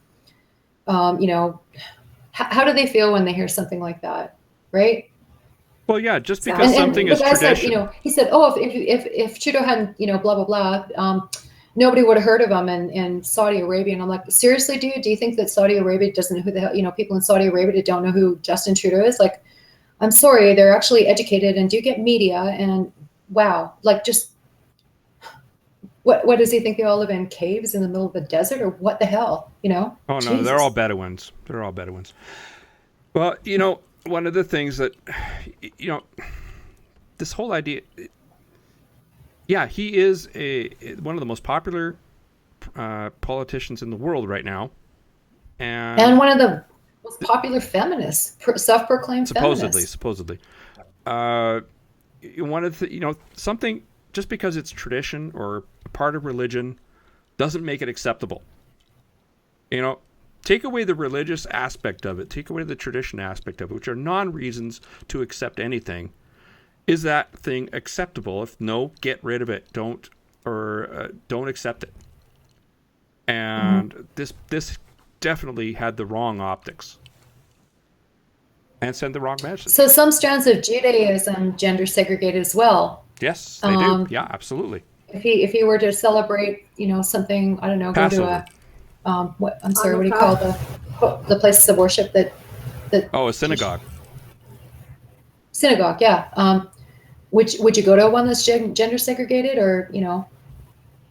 how do they feel when they hear something like that, right? Well, yeah, just Sad. because And something the is guy said, tradition. he said, oh, if Trudeau hadn't, blah blah blah, nobody would have heard of him in Saudi Arabia. And I'm like, seriously, dude, do you think that Saudi Arabia doesn't know who the hell, people in Saudi Arabia don't know who Justin Trudeau is? Like, I'm sorry, they're actually educated and do get media, and wow, like, just what does he think they all live in caves in the middle of the desert, or what the hell, Oh, no, Jesus. they're all Bedouins. They're all Bedouins. Well, one of the things that, this whole idea, yeah, he is one of the most popular politicians in the world right now. And one of the most popular feminists, self-proclaimed feminists. Supposedly. One of the, something, just because it's tradition or a part of religion doesn't make it acceptable. Take away the religious aspect of it, take away the tradition aspect of it, which are non-reasons to accept anything. Is that thing acceptable? If no, get rid of it. Don't accept it. And this definitely had the wrong optics and sent the wrong message. So some strands of Judaism gender segregated as well. Yes, they do. Yeah, absolutely. If he were to celebrate, something, I don't know, Passover. go to what do you call the places of worship that a synagogue. Synagogue, yeah. Would you go to one that's gender segregated, or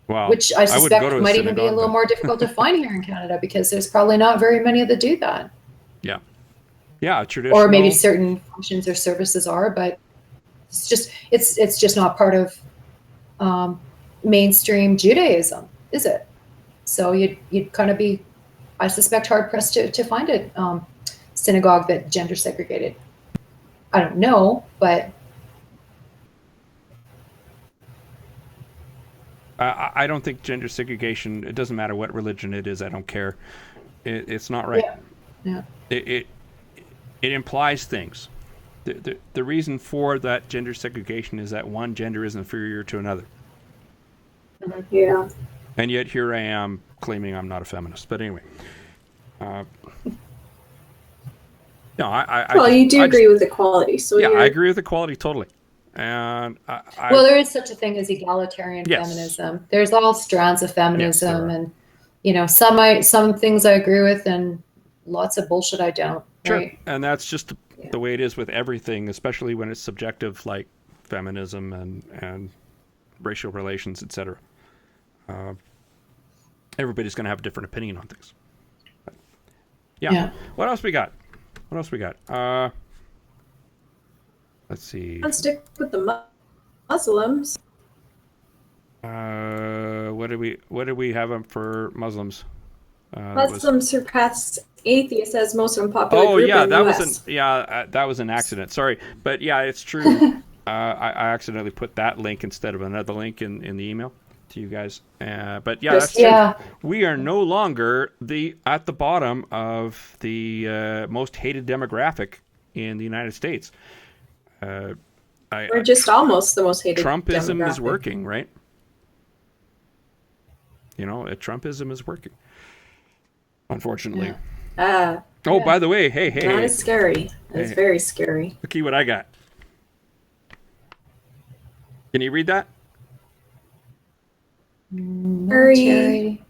Well, which I would suspect go to a might even be a synagogue, little but- more difficult to find here in Canada, because there's probably not very many that do that. Yeah, traditional. Or maybe certain functions or services are, but it's just not part of mainstream Judaism, is it? So you'd kind of be, I suspect, hard pressed to find a synagogue that gender segregated. I don't know, but I don't think gender segregation. It doesn't matter what religion it is. I don't care. It's not right. yeah. It implies things. The reason for that gender segregation is that one gender is inferior to another. Yeah. And yet here I am claiming I'm not a feminist. But anyway. No, You do agree with equality, so yeah, I agree with equality totally. And well, there is such a thing as egalitarian Yes. feminism. There's all strands of feminism, Yes, and some things I agree with, and lots of bullshit I don't. sure. Right? And that's just the way it is with everything, especially when it's subjective, like feminism and racial relations, etc. Everybody's going to have a different opinion on things. But, yeah. What else we got? Let's see. Let's stick with the Muslims. What did we have for Muslims? Muslims surpassed atheists as most unpopular Oh group yeah, in the that US. that was an accident. Sorry, but yeah, it's true. I accidentally put that link instead of another link in the email to you guys. But yeah, that's true. Yeah. We are no longer at the bottom of the most hated demographic in the United States. We're just almost the most hated Trumpism is demographic. working, right? Trumpism is working. unfortunately. Yeah. Oh, Yeah. by the way, hey. That is scary. It's Hey. very scary. Look what I got. Can you read that? Military.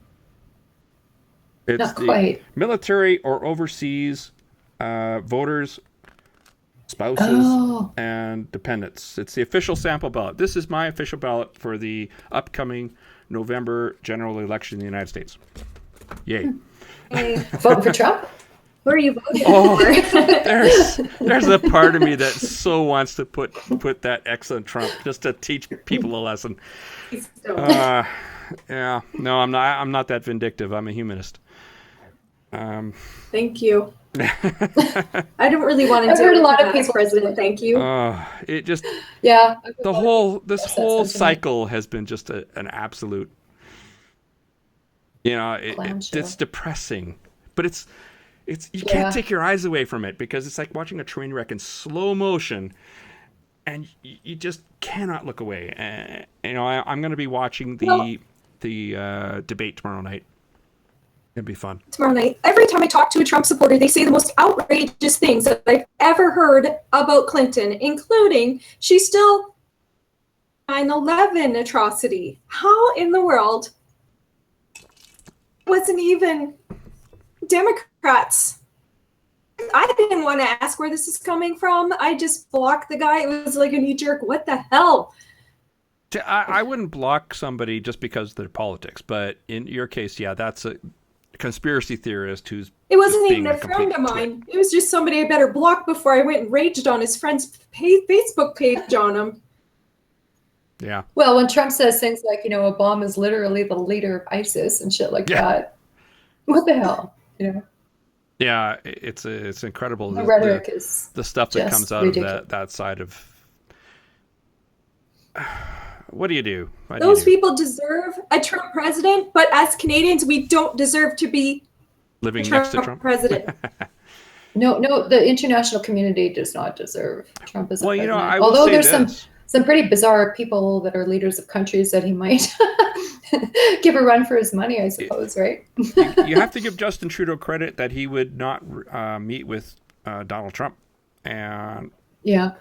It's Not the quite. military or overseas voters, spouses, Oh. and dependents. It's the official sample ballot. This is my official ballot for the upcoming November general election in the United States. Yay. Hey, Vote for Trump? who are you voting Oh, for? there's a part of me that so wants to put that X on Trump just to teach people a lesson. Please don't. Yeah, no, I'm not that vindictive. I'm a humanist. Thank you. I don't really want to I've deal heard a with lot of that as people president. Thank you. It just Yeah. this whole sentiment. cycle has been just an absolute. Clown show. It's depressing, but it's you Yeah. can't take your eyes away from it because it's like watching a train wreck in slow motion, and you just cannot look away. I'm going to be watching the debate tomorrow night. It'd be fun. Tomorrow night, every time I talk to a Trump supporter, they say the most outrageous things that I've ever heard about Clinton, including she's still 9/11 atrocity. How in the world wasn't even Democrats? I didn't want to ask where this is coming from. I just blocked the guy. It was like a knee jerk. What the hell? I wouldn't block somebody just because of their politics, but in your case, yeah, that's a conspiracy theorist who's. It wasn't just even being a friend of complete mine. It was just somebody I better block before I went and raged on his friend's Facebook page on him. Yeah. Well, when Trump says things like, Obama's literally the leader of ISIS and shit like that, what the hell? Yeah, it's incredible. The rhetoric is the stuff that just comes out ridiculous. of that side of. What do you do? Those people deserve a Trump president, but as Canadians, we don't deserve to be living a next to Trump. president. No, the international community does not deserve Trump as a president. I will Although say there's this. some pretty bizarre people that are leaders of countries that he might give a run for his money, I suppose, right? You have to give Justin Trudeau credit that he would not meet with Donald Trump, and Yeah.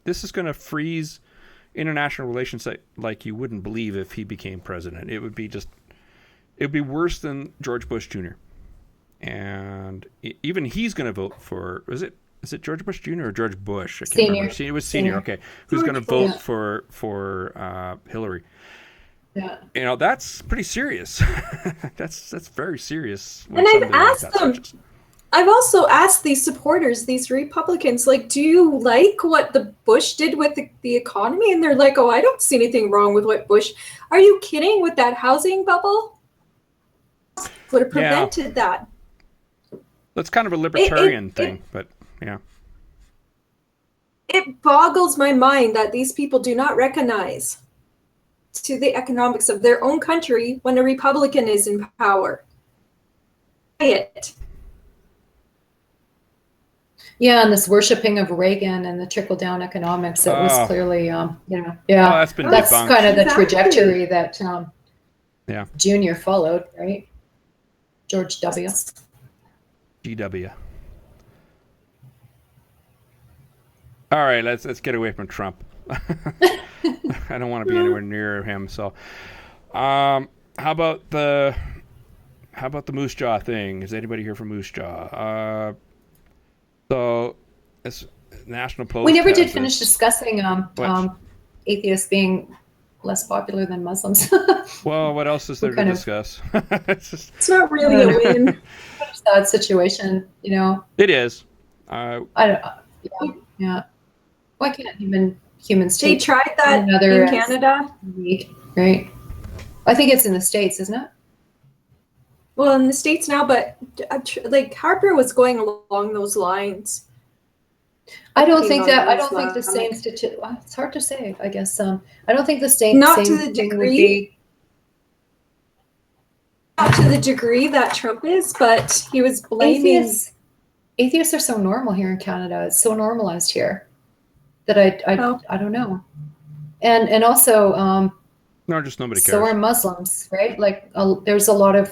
this is going to freeze international relations like you wouldn't believe if he became president. It would be worse than George Bush Jr. And even he's going to vote for. Is it George Bush Jr. or George Bush? I can't remember. It was senior. Okay, who's going to vote for Hillary? Yeah. That's pretty serious. that's very serious. And I've asked them. I've also asked these supporters, these Republicans, do you like what the Bush did with the economy? And they're like, oh, I don't see anything wrong with what Bush. Are you kidding with that housing bubble? Would have prevented that. That's kind of a libertarian thing, but yeah. It boggles my mind that these people do not recognize to the economics of their own country when a Republican is in power. It. Yeah, and this worshiping of Reagan and the trickle-down economics, it was clearly, that's been that's debunked. kind of the Exactly. trajectory that Yeah. Junior followed, right? George W. GW. All right, let's get away from Trump. I don't want to be anywhere near him. So, how about the Moose Jaw thing? Is anybody here from Moose Jaw? So, it's National Post. We never has did this. finish discussing atheists being less popular than Muslims. Well, what else is there to discuss? It's not really a win. Sad situation, It is. I don't. Yeah. Why can't humans They take tried that another in Canada. Right? I think it's in the States, isn't it? Well, in the States now, but Harper was going along those lines. I don't think the Islamic. same it's hard to say, I guess. I don't think the same Not same to the thing would degree. be. Not to the degree that Trump is, but he was blaming. Atheists are so normal here in Canada. It's so normalized here that I don't know. And also No, just nobody cares. so are Muslims, right? There's a lot of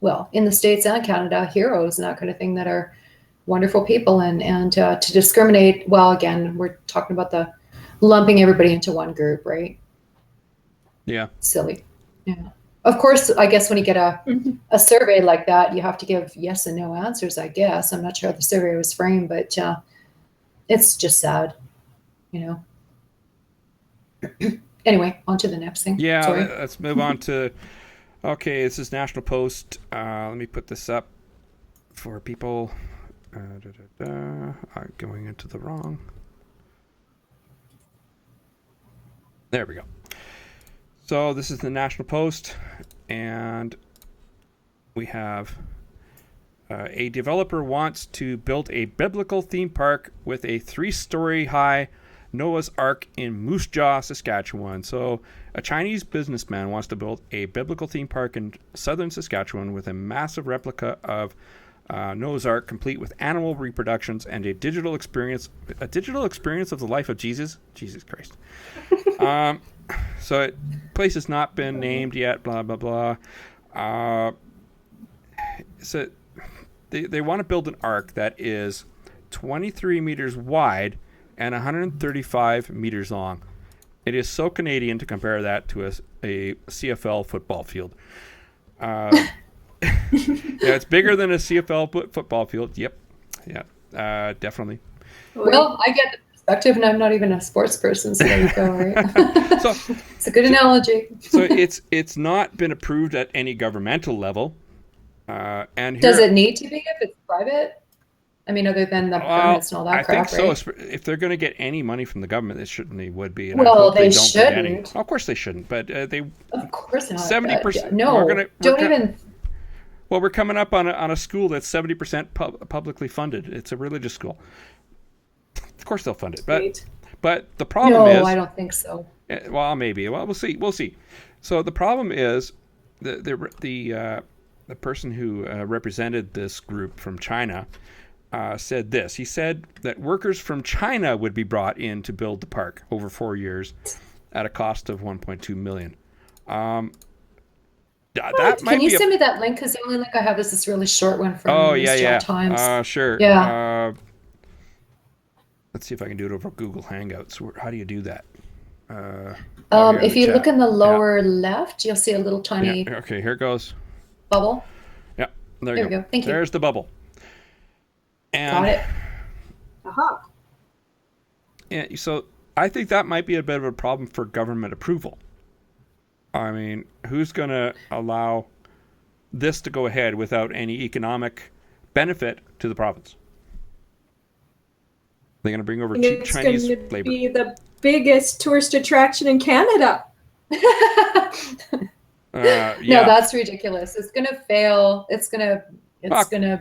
well, in the States and Canada, heroes and that kind of thing that are wonderful people. And to discriminate, well, again, we're talking about the lumping everybody into one group, right? Yeah. Silly. Yeah. Of course, I guess when you get a survey like that, you have to give yes and no answers, I guess. I'm not sure how the survey was framed, but it's just sad, you know. Anyway, on to the next thing. Yeah, Sorry. let's move on to, okay, this is National Post. Let me put this up for people. I'm going into the wrong. There we go. So this is the National Post, and we have a developer wants to build a biblical theme park with a 3-story high Noah's Ark in Moose Jaw, Saskatchewan. So a Chinese businessman wants to build a biblical theme park in southern Saskatchewan with a massive replica of Noah's Ark, complete with animal reproductions and a digital experience of the life of Jesus. Jesus Christ. So place has not been named yet, blah, blah, blah. So they want to build an ark that is 23 meters wide and 135 meters long. It is so Canadian to compare that to a CFL football field. Yeah, it's bigger than a CFL football field. Yep. Yeah, definitely. Well, I get the perspective, and I'm not even a sports person, so there you go, right? So it's a good analogy. So it's not been approved at any governmental level. And does it need to be if it's private? I mean, other than the permits and all that crap, I think right? so. If they're going to get any money from the government, it certainly would be. And Well, they they don't get any. shouldn't. Of course they shouldn't, but they. Of course not. 70%. No, don't even. Well, we're coming up on a school that's 70% publicly funded. It's a religious school. Of course they'll fund it, but the problem is. No, I don't think so. Well, maybe. Well, we'll see. We'll see. So the problem is the person who represented this group from China said this. He said that workers from China would be brought in to build the park over 4 years at a cost of $1.2 million. That might Can you be send me that link? Because the only link I have is this really short one from Moose Jaw Times. Sure. Yeah. Let's see if I can do it over Google Hangouts. How do you do that? If you look in the lower left, you'll see a little tiny. Yeah. Okay, here it goes. Bubble. Yeah, there you go. Thank you. There's the bubble. And, got it. Aha. Yeah, so I think that might be a bit of a problem for government approval. I mean, who's going to allow this to go ahead without any economic benefit to the province? They're going to bring over cheap Chinese labor. It's going to be the biggest tourist attraction in Canada. Yeah. No, that's ridiculous. It's going to fail. It's going to.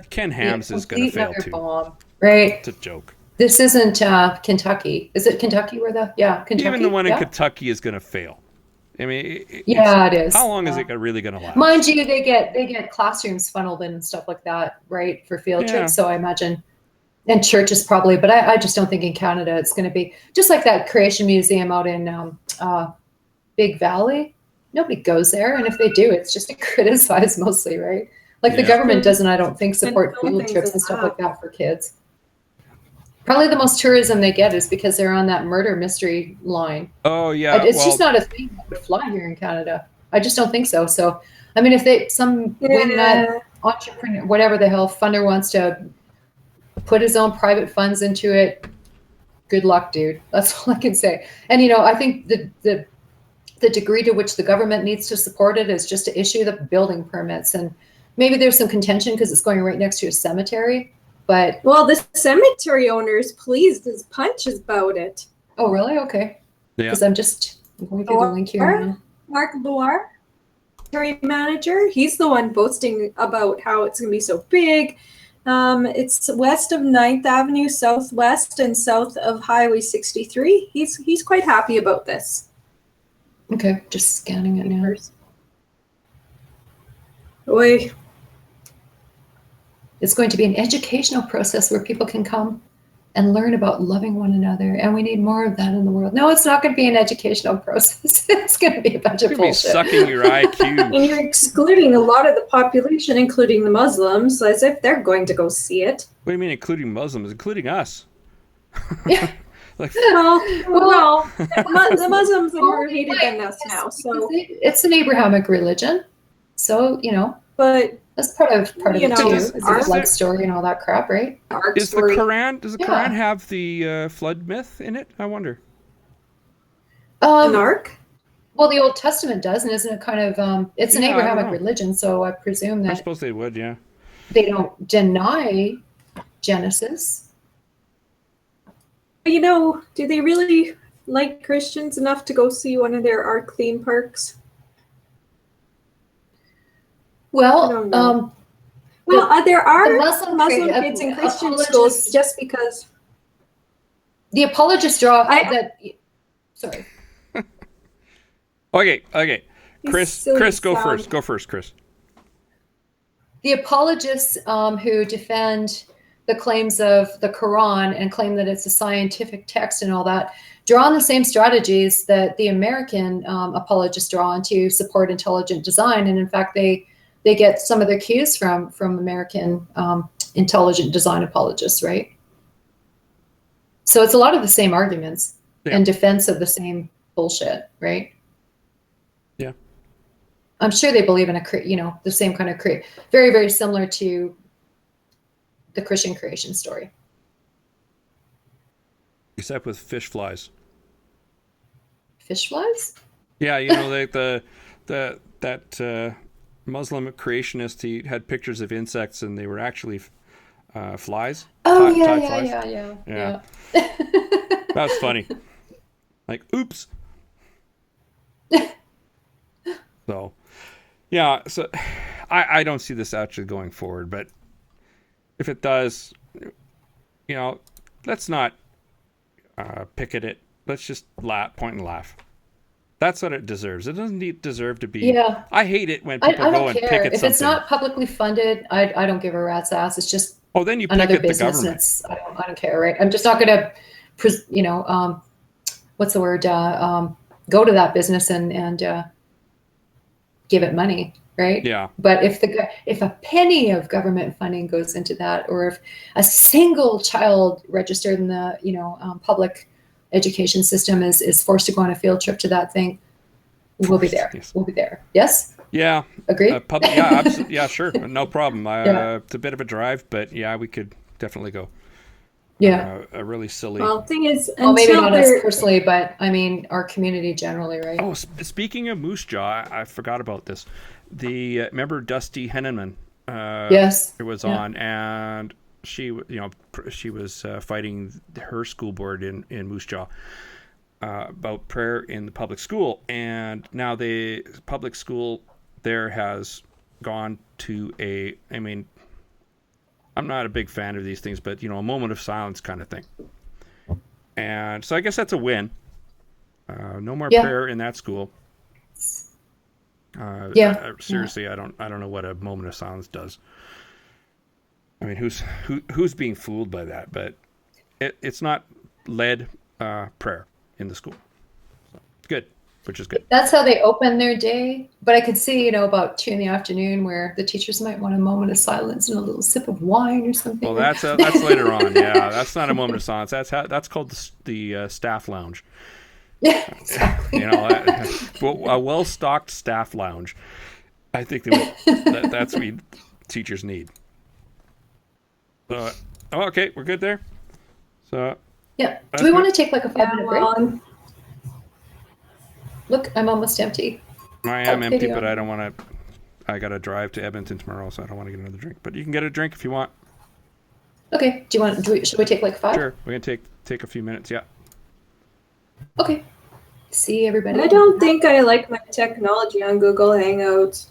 Ken Ham's is going to fail too. Bomb, right? It's a joke. This isn't Kentucky. Is it Kentucky where Kentucky? Even the one in Kentucky is going to fail. I mean, it is. How long is it really going to last? Mind you, they get classrooms funneled in and stuff like that, right, for field trips. So I imagine, and churches probably, but I just don't think in Canada it's going to be just like that Creation Museum out in Big Valley. Nobody goes there, and if they do, it's just to criticize mostly, right? Like the government doesn't, I don't think, support field trips and stuff like that for kids. Probably the most tourism they get is because they're on that murder mystery line. Oh, yeah. It's just not a thing that would fly here in Canada. I just don't think so. So, I mean, if wingnut entrepreneur, whatever the hell, funder wants to put his own private funds into it, good luck, dude. That's all I can say. And, I think the degree to which the government needs to support it is just to issue the building permits. And maybe there's some contention because it's going right next to a cemetery. But the cemetery owner is pleased as punches about it. Oh, really? Okay. Yeah. Because I'm going through the link here now. Mark Loire, cemetery manager, he's the one boasting about how it's going to be so big. It's west of 9th Avenue, southwest and south of Highway 63. He's quite happy about this. Okay, just scanning it now. Boy. It's going to be an educational process where people can come and learn about loving one another. And we need more of that in the world. No, it's not going to be an educational process. It's going to be a bunch of You're gonna be bullshit. sucking your IQ. And you're excluding a lot of the population, including the Muslims, as if they're going to go see it. What do you mean, including Muslims, including us? Yeah. Like, Well, the Muslims are more hated than us now. So, it's an Abrahamic religion. So, but that's part of You it know, too. does- It's does a flood it- story and all that crap, right? our is the story. Quran? Does the Yeah. Quran have the flood myth in it? I wonder. An ark? Well, the Old Testament does, and isn't it kind of it's an Yeah, I don't Abrahamic know. religion, so I presume I that suppose they would. Yeah. they don't deny Genesis. Do they really like Christians enough to go see one of their ark theme parks? I Well, don't know. Well, there are the Muslim kids in Christian apologists- schools just because. the apologists draw I- that. Sorry. Okay. These Chris, silly go sound- first. Go first, Chris. The apologists who defend the claims of the Quran and claim that it's a scientific text and all that draw on the same strategies that the American apologists draw on to support intelligent design. And in fact, they get some of their cues from American intelligent design apologists, right? So it's a lot of the same arguments Yeah. in defense of the same bullshit, right? Yeah. I'm sure they believe in the same kind of very, very similar to the Christian creation story. Except with fish flies. Fish flies? Yeah, like that Muslim creationist, he had pictures of insects and they were actually flies. Oh Tide yeah, flies. yeah. That's funny. Like, oops. So, yeah. So, I don't see this actually going forward, but if it does, let's not picket it. Let's just point and laugh. That's what it deserves. It doesn't deserve to be. Yeah. I hate it when I people go don't and care picket if something. it's not publicly funded. I don't give a rat's ass. It's just Oh, then you another picket the business. And government. I don't care, right? I'm just not going to, what's the word? Go to that business and give it money, right? Yeah. But if a penny of government funding goes into that, or if a single child registered in the public education system is forced to go on a field trip to that thing, we'll be there. Yes. We'll be there. Yes. Yeah. Agree? Yeah, absolutely. Yeah, sure. No problem. Yeah. It's a bit of a drive, but yeah, we could definitely go. Yeah. A really silly. Well, thing is, Well, maybe until not us they're personally, but I mean our community generally, right? Oh, speaking of Moose Jaw, I forgot about this. Remember Dusty Henneman? Yes. It was Yeah. on, and she was fighting her school board in Moose Jaw about prayer in the public school, and now the public school there has gone to I mean, I'm not a big fan of these things, but a moment of silence kind of thing. And so I guess that's a win. No more Yeah. prayer in that school. Yeah. Seriously, I don't know what a moment of silence does. I mean, who's being fooled by that? But it's not led prayer in the school. So, good, which is good. That's how they open their day. But I could see, about 2 p.m. where the teachers might want a moment of silence and a little sip of wine or something. Well, that's later on. Yeah, that's not a moment of silence. That's called the staff lounge. Yeah, exactly. A well-stocked staff lounge. I think that's what teachers need. Okay, we're good there. So Yeah. Do we want to take like a 5-minute break? well, Look, I'm almost empty. I am empty, video. but I don't want to. I got to drive to Edmonton tomorrow, so I don't want to get another drink. But you can get a drink if you want. Okay. Should we take like 5? Sure, we can take a few minutes. Yeah. Okay. See everybody. I don't think I like my technology on Google Hangouts.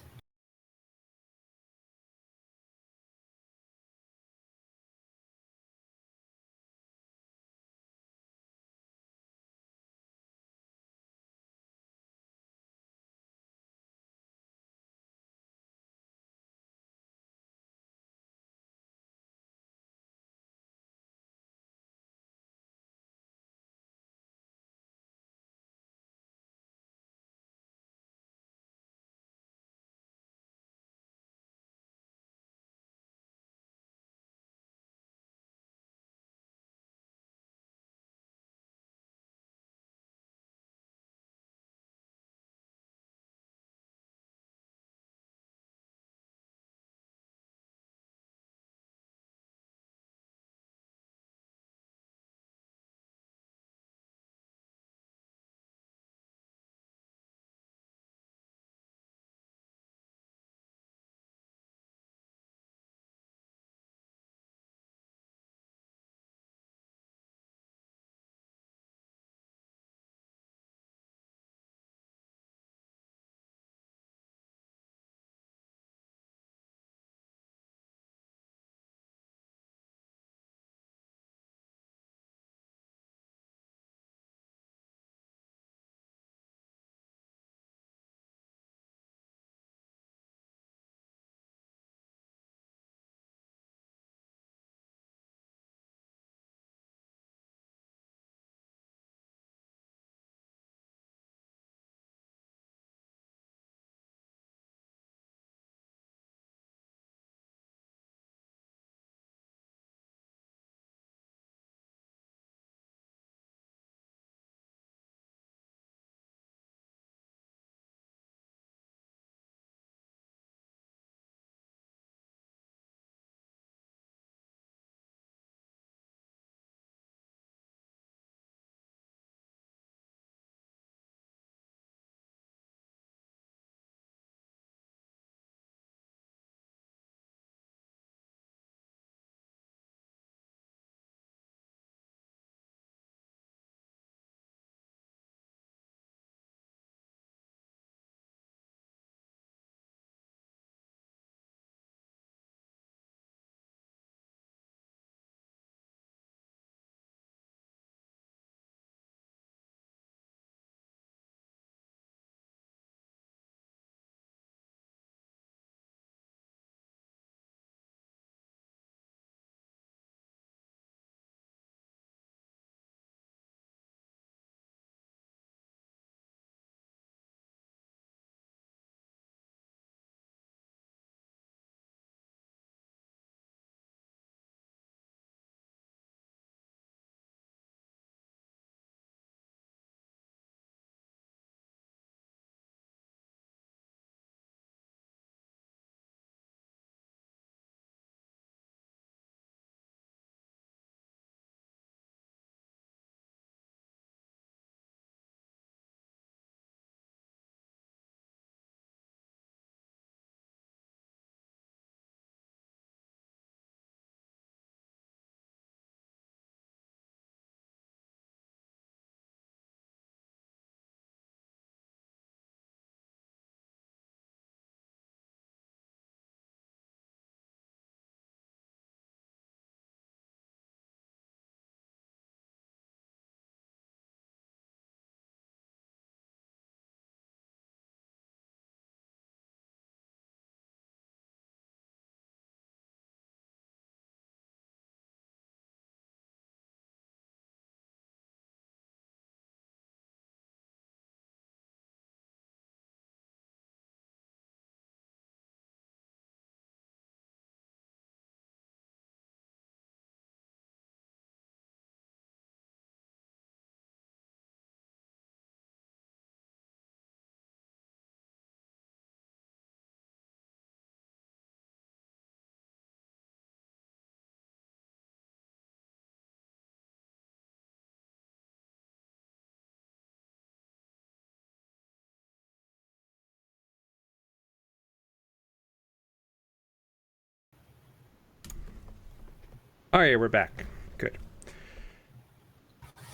Oh, yeah, we're back. Good.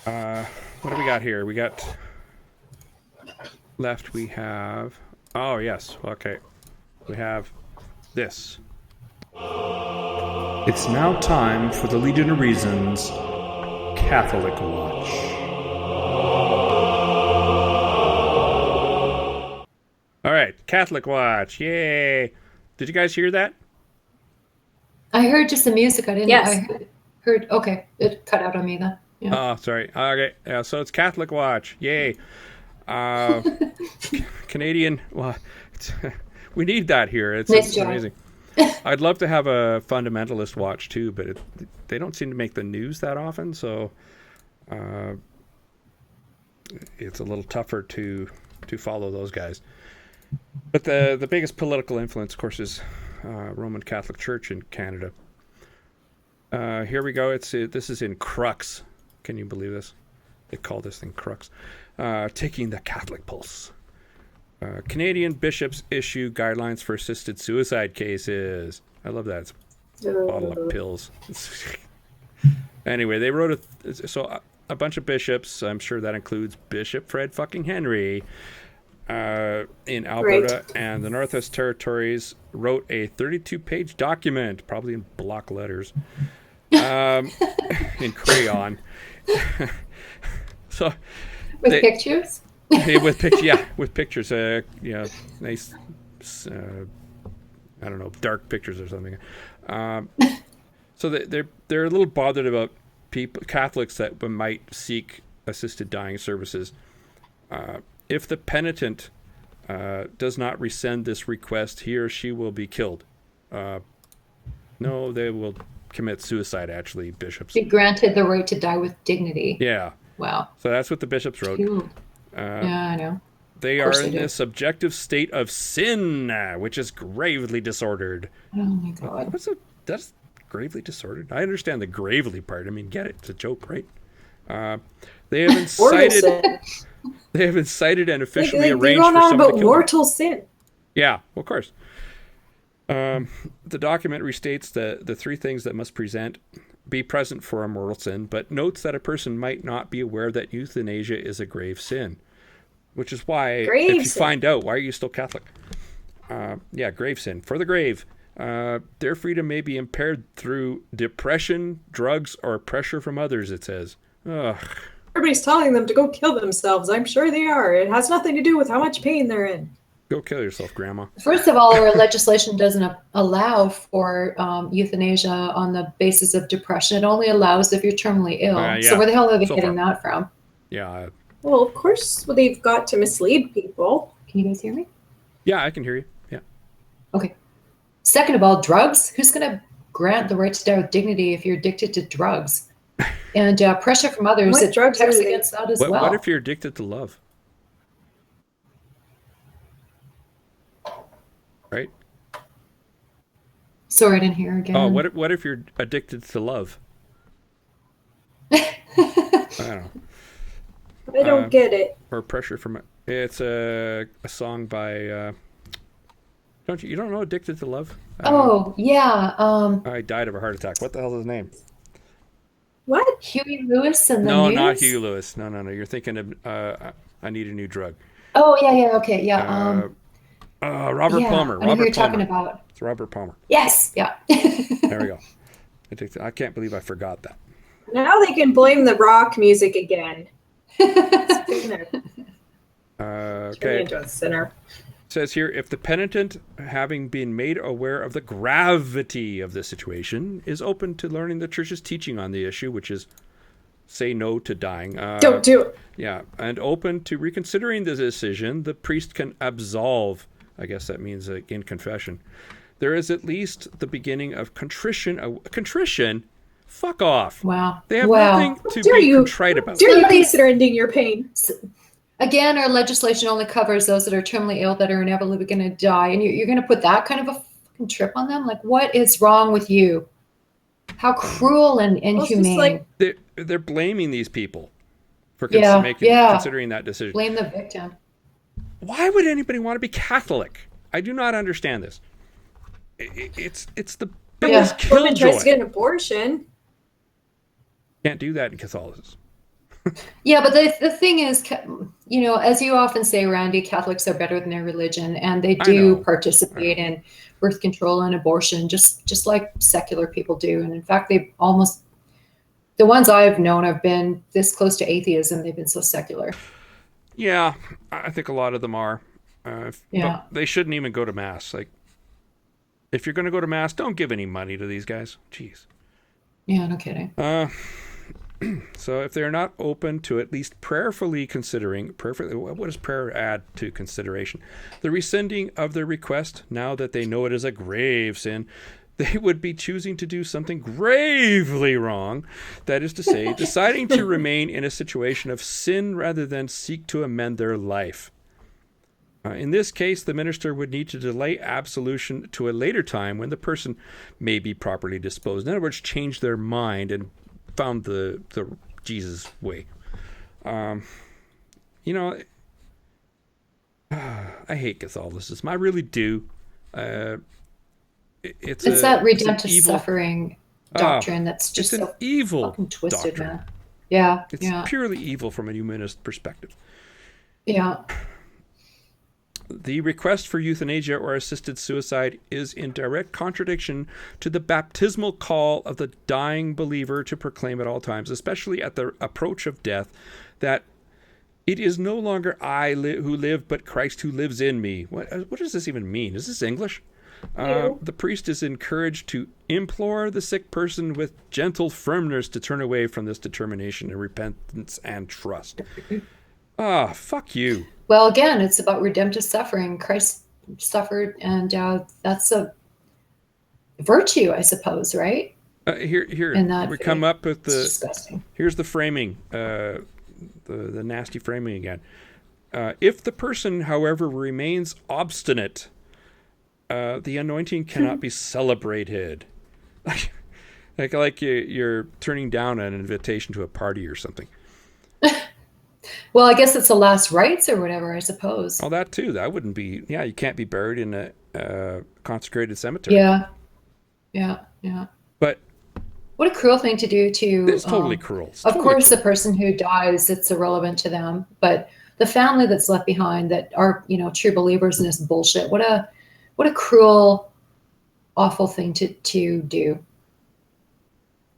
What do we got here? We got left. We have. Oh, yes. Okay. We have this. It's now time for the Legion of Reasons Catholic Watch. All right, Catholic Watch. Yay. Did you guys hear that? I heard just the music. I didn't. Yes. I heard. Okay, it cut out on me then. Yeah. Oh, sorry. Okay, yeah, so it's Catholic Watch. Yay. Canadian. Well, we need that here. It's job. amazing. I'd love to have a fundamentalist watch too, but they don't seem to make the news that often, so it's a little tougher to follow those guys. But the biggest political influence, of course, is Roman Catholic Church in Canada. Here we go. This is in Crux. Can you believe this? They call this thing Crux. Taking the Catholic pulse. Canadian bishops issue guidelines for assisted suicide cases. I love that. It's a bottle of pills. Anyway, they wrote a bunch of bishops. I'm sure that includes Bishop Fred fucking Henry in Alberta and the Northwest Territories, wrote a 32-page document, probably in block letters, in crayon. So With pictures? with pictures. Nice, I don't know, dark pictures or something. So they're a little bothered about Catholics that might seek assisted dying services. If the penitent does not rescind this request, he or she will be killed. No, they will commit suicide, actually, bishops. Be granted the right to die with dignity. Yeah. Wow. So that's what the bishops wrote. Yeah, I know. They are in this subjective state of sin, which is gravely disordered. Oh my God. That's gravely disordered? I understand the gravely part. I mean, get it. It's a joke, right? They have incited... They have incited and officially arranged for someone to kill them. Mortal sin. Yeah, well, of course. The document restates the three things that must be present for a mortal sin, but notes that a person might not be aware that euthanasia is a grave sin, which is why, if you find out, why are you still Catholic? Grave sin. For the grave. Their freedom may be impaired through depression, drugs, or pressure from others, it says. Ugh. Everybody's telling them to go kill themselves. I'm sure they are. It has nothing to do with how much pain they're in. Go kill yourself, Grandma. First of all, our legislation doesn't allow for euthanasia on the basis of depression. It only allows if you're terminally ill. So where the hell are they getting that from? Yeah. Well, of course, they've got to mislead people. Can you guys hear me? Yeah, I can hear you. Yeah. Okay. Second of all, drugs. Who's going to grant the right to die with dignity if you're addicted to drugs? And pressure from others. What drugs protects against that as well. What if you're addicted to love? Right? Sorry, I didn't hear again. Oh, what if you're addicted to love? I don't know. I don't get it. Or pressure from it. It's a song by you don't know Addicted to Love? Yeah. I died of a heart attack. What the hell is his name? What? Huey Lewis and the No, News? not Huey Lewis. No. You're thinking of I Need a New Drug. Oh, yeah, okay, yeah. Robert Palmer. I know who you're talking about. It's Robert Palmer. Yes, yeah. There we go. I can't believe I forgot that. Now they can blame the rock music again. Okay. Into a sinner. It says here, if the penitent, having been made aware of the gravity of the situation, is open to learning the church's teaching on the issue, which is say no to dying. Don't do it. Yeah, and open to reconsidering the decision, the priest can absolve. I guess that means in confession. There is at least the beginning of contrition. Contrition? Fuck off. Wow. They have nothing to be contrite about. Dare you consider ending your pain? Again, our legislation only covers those that are terminally ill that are inevitably going to die. And you're going to put that kind of a fucking trip on them? Like, what is wrong with you? How cruel and inhumane. Like, they're blaming these people for considering that decision. Blame the victim. Why would anybody want to be Catholic? I do not understand this. It's the biggest killjoy. Woman tries to get an abortion. Can't do that in Catholicism. Yeah, but the thing is, as you often say, Randy, Catholics are better than their religion, and they do participate in birth control and abortion, just like secular people do. And in fact, the ones I've known have been this close to atheism. They've been so secular. Yeah, I think a lot of them are. Yeah. But they shouldn't even go to Mass. Like, if you're going to go to Mass, don't give any money to these guys. Jeez. Yeah, no kidding. So if they're not open to at least prayerfully considering, what does prayer add to consideration? The rescinding of their request, now that they know it is a grave sin, they would be choosing to do something gravely wrong. That is to say, deciding to remain in a situation of sin rather than seek to amend their life. In this case, the minister would need to delay absolution to a later time when the person may be properly disposed. In other words, change their mind and found the Jesus way. I hate Catholicism. I really do. It's that redemptive suffering doctrine that's just it's an so evil fucking twisted, doctrine. man. Yeah, It's purely evil from a humanist perspective. Yeah. The request for euthanasia or assisted suicide is in direct contradiction to the baptismal call of the dying believer to proclaim at all times, especially at the approach of death, that it is no longer I who live, but Christ who lives in me. What does this even mean? Is this English? The priest is encouraged to implore the sick person with gentle firmness to turn away from this determination and repentance and trust. Fuck you. Well, again, it's about redemptive suffering. Christ suffered, and that's a virtue, I suppose, right? Here, we come up with the. Disgusting. Here's the framing, the nasty framing again. If the person, however, remains obstinate, the anointing cannot be celebrated. like you're turning down an invitation to a party or something. Well, I guess it's the last rites or whatever, I suppose. Oh, that too. That wouldn't be. Yeah, you can't be buried in a consecrated cemetery. Yeah. But what a cruel thing to do to. It's totally cruel. Of course, the person who dies, it's irrelevant to them. But the family that's left behind that are, true believers in this bullshit. What a cruel, awful thing to do.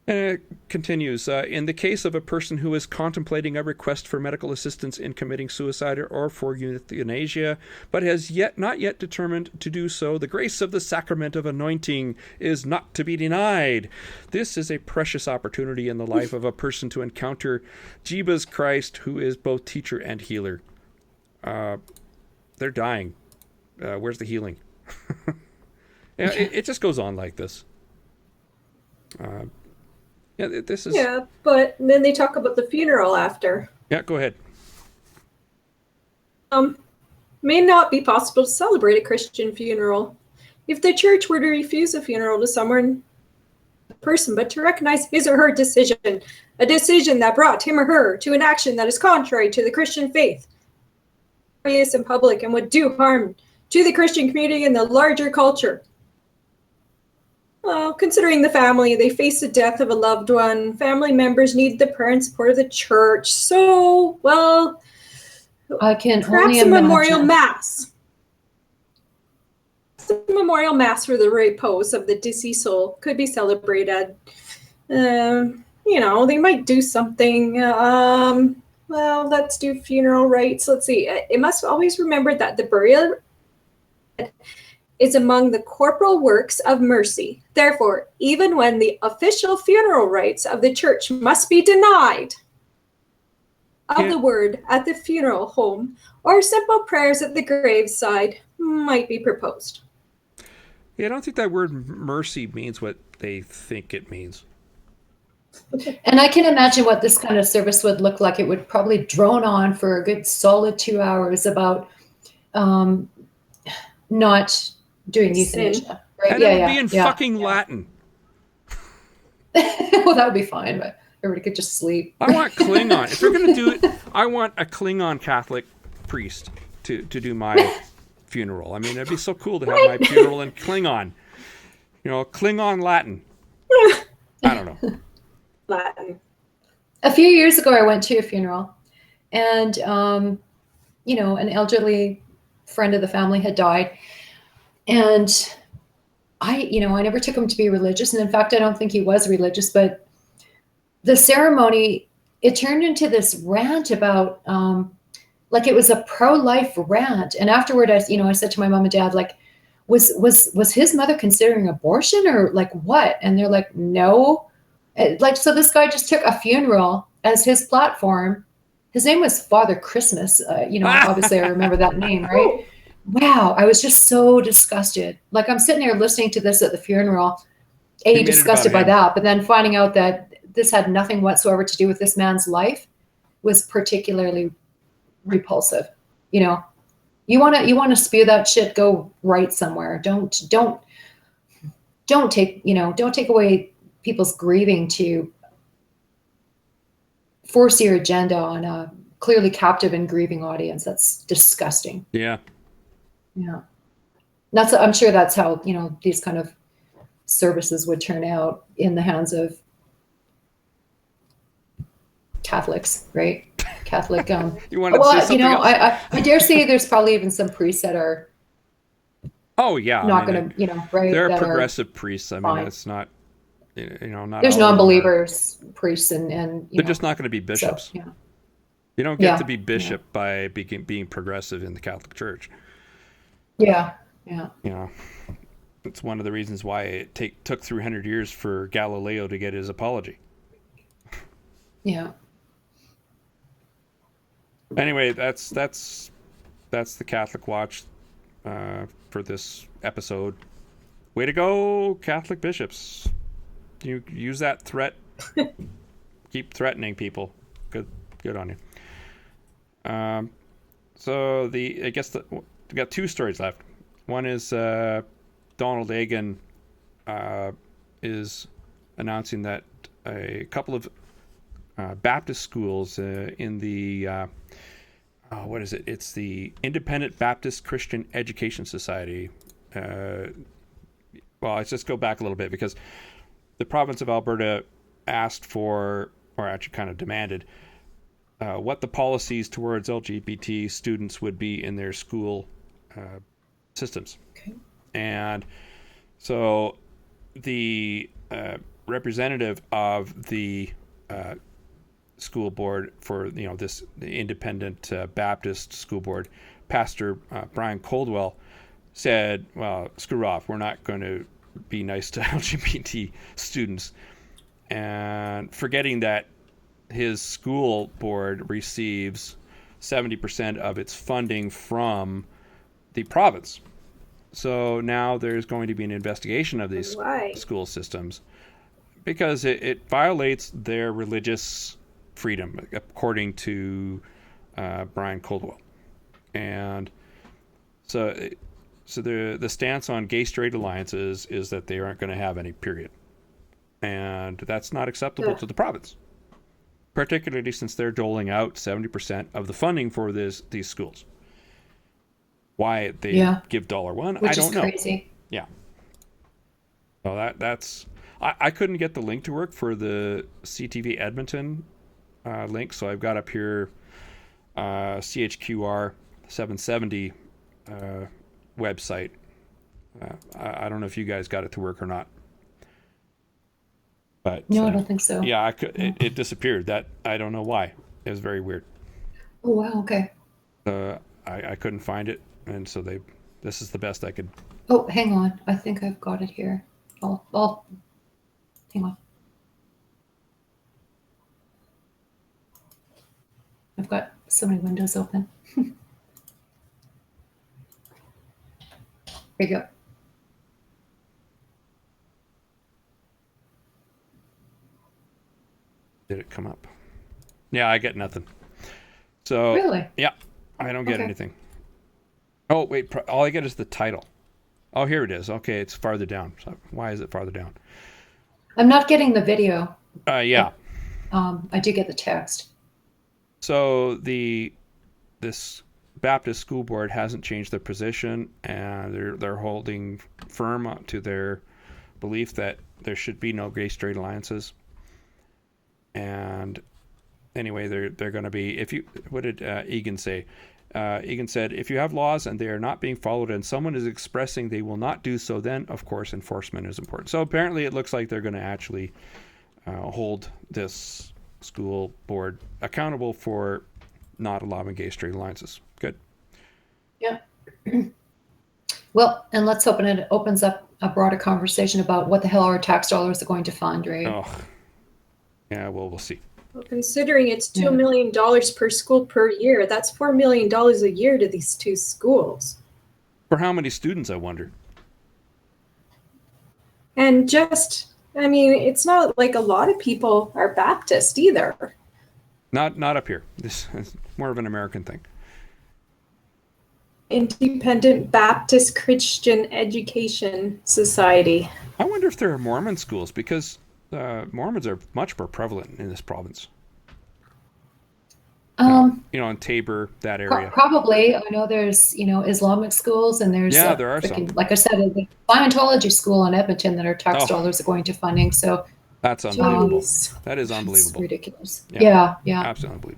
And it continues, in the case of a person who is contemplating a request for medical assistance in committing suicide or for euthanasia, but has not yet determined to do so, the grace of the sacrament of anointing is not to be denied. This is a precious opportunity in the life of a person to encounter Jesus Christ, who is both teacher and healer. They're dying. Where's the healing? It just goes on like this. This is. Yeah, but then they talk about the funeral after. Yeah, go ahead. May not be possible to celebrate a Christian funeral. If the church were to refuse a funeral to someone, person, but to recognize his or her decision, a decision that brought him or her to an action that is contrary to the Christian faith, is in public and would do harm to the Christian community and the larger culture. Well, considering the family, they face the death of a loved one. Family members need the prayer and support of the church. So, well, I can perhaps only a imagine. memorial mass. A memorial mass for the repose of the deceased soul could be celebrated. They might do something. Well, let's do funeral rites. Let's see. It must always remember that the burial is among the corporal works of mercy. Therefore, even when the official funeral rites of the church must be denied of the word at the funeral home, or simple prayers at the graveside might be proposed. Yeah, I don't think that word mercy means what they think it means. And I can imagine what this kind of service would look like. It would probably drone on for a good solid 2 hours about not doing euthanasia. Right? And it would be in fucking Latin. Well, that would be fine, but everybody could just sleep. I want Klingon. If you're going to do it, I want a Klingon Catholic priest to do my funeral. I mean, it'd be so cool to have my funeral in Klingon. Klingon Latin. I don't know. Latin. a few years ago, I went to a funeral, and an elderly friend of the family had died, and I never took him to be religious, and in fact, I don't think he was religious. But the ceremony, it turned into this rant about, like it was a pro-life rant. And afterward, I said to my mom and dad, like, was his mother considering abortion or like what? And they're like, no. Like, so this guy just took a funeral as his platform. His name was Father Christmas. Obviously I remember that name, right? Wow. I was just so disgusted. Like, I'm sitting there listening to this at the funeral, disgusted by that, but then finding out that this had nothing whatsoever to do with this man's life was particularly repulsive. You want to spew that shit, go right somewhere. Don't take away people's grieving to force your agenda on a clearly captive and grieving audience. That's disgusting. Yeah. I'm sure that's how, these kind of services would turn out in the hands of Catholics, right? Catholic. You want to say something else? I dare say there's probably even some priests that are. Oh yeah, not going to, right? There are progressive priests. I mean, it's not, not. There's non-believers, priests, and they're just not going to be bishops. So, yeah. You don't get to be bishop by being progressive in the Catholic Church. Yeah. It's one of the reasons why it took 300 years for Galileo to get his apology. Yeah. Anyway, that's the Catholic Watch for this episode. Way to go, Catholic bishops! You use that threat. Keep threatening people. Good on you. So I guess we got two stories left. One is Donald Agan is announcing that a couple of Baptist schools in the what is it? It's the Independent Baptist Christian Education Society. Well, let's just go back a little bit, because the province of Alberta asked for, or actually kind of demanded, what the policies towards LGBT students would be in their school systems. Okay. And so the representative of the school board for the Independent Baptist School Board, Pastor Brian Coldwell, said, well, screw off, we're not going to be nice to LGBT students, and forgetting that his school board receives 70% of its funding from the province. So now there's going to be an investigation of these school systems, because it violates their religious freedom, according to Brian Coldwell. And so the stance on gay-straight alliances is that they aren't going to have any, period. And that's not acceptable to the province, particularly since they're doling out 70% of the funding for these schools. Why they give $1, I don't know. Crazy. Yeah. So that's I couldn't get the link to work for the CTV Edmonton link, so I've got up here CHQR 770 website. I don't know if you guys got it to work or not. But no, I don't think so. Yeah, it disappeared. That I don't know why. It was very weird. Oh wow, okay. I couldn't find it, and so this is the best I could. Oh, hang on. I think I've got it here. I'll hang on. I've got so many windows open. Here you go. Did it come up? Yeah, I get nothing. So really? Yeah, I don't get anything. Oh wait, all I get is the title. Oh, here it is. Okay, it's farther down. So why is it farther down? I'm not getting the video. Yeah. I do get the text. So this Baptist school board hasn't changed their position, and they're holding firm to their belief that there should be no gay-straight alliances. And anyway, they're going to be. If you, what did Egan say? Egan said, if you have laws and they are not being followed and someone is expressing they will not do so, then, of course, enforcement is important. So apparently it looks like they're going to actually hold this school board accountable for not allowing gay straight alliances. Good. Yeah. Well, and let's hope it opens up a broader conversation about what the hell our tax dollars are going to fund, right? Oh, yeah, well, we'll see. Well, considering it's $2 million per school per year, that's $4 million a year to these two schools. For how many students, I wonder? And just, I mean, it's not like a lot of people are Baptist either. Not up here. This is more of an American thing. Independent Baptist Christian Education Society. I wonder if there are Mormon schools, because Mormons are much more prevalent in this province. In Tabor, that area. Probably. I know there's, Islamic schools, and there's there are some. Like I said, a Scientology school in Edmonton that our tax dollars are going to funding. So that's unbelievable. That is unbelievable. It's ridiculous. Yeah, yeah. Absolutely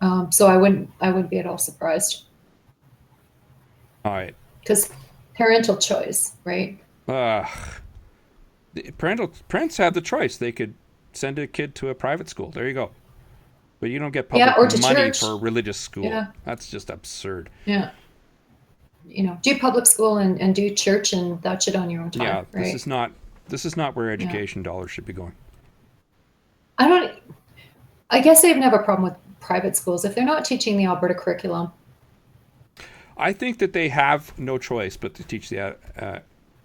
unbelievable. So I wouldn't be at all surprised. All right. Because parental choice, right? Parents have the choice. They could send a kid to a private school. There you go. But you don't get public money church. for a religious school. Yeah. That's just absurd. Yeah. Do public school and do church, and that shit on your own time. Yeah, right? This is not where education dollars should be going. I guess I even have a problem with private schools if they're not teaching the Alberta curriculum. I think that they have no choice but to teach the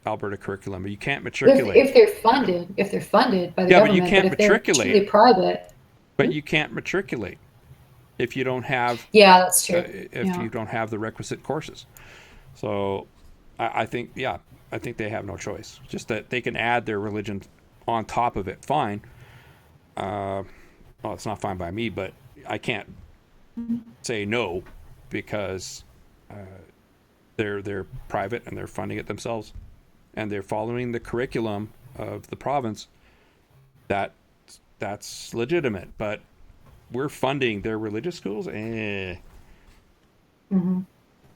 Alberta curriculum. You can't matriculate. If they're funded by the government. But you can't matriculate. If they're truly private. But you can't matriculate if you don't have. Yeah, that's true. If you don't have the requisite courses, so I think they have no choice. Just that they can add their religion on top of it. Fine. Well, it's not fine by me, but I can't say no because they're private and they're funding it themselves, and they're following the curriculum of the province. That's legitimate, but we're funding their religious schools. Mm-hmm.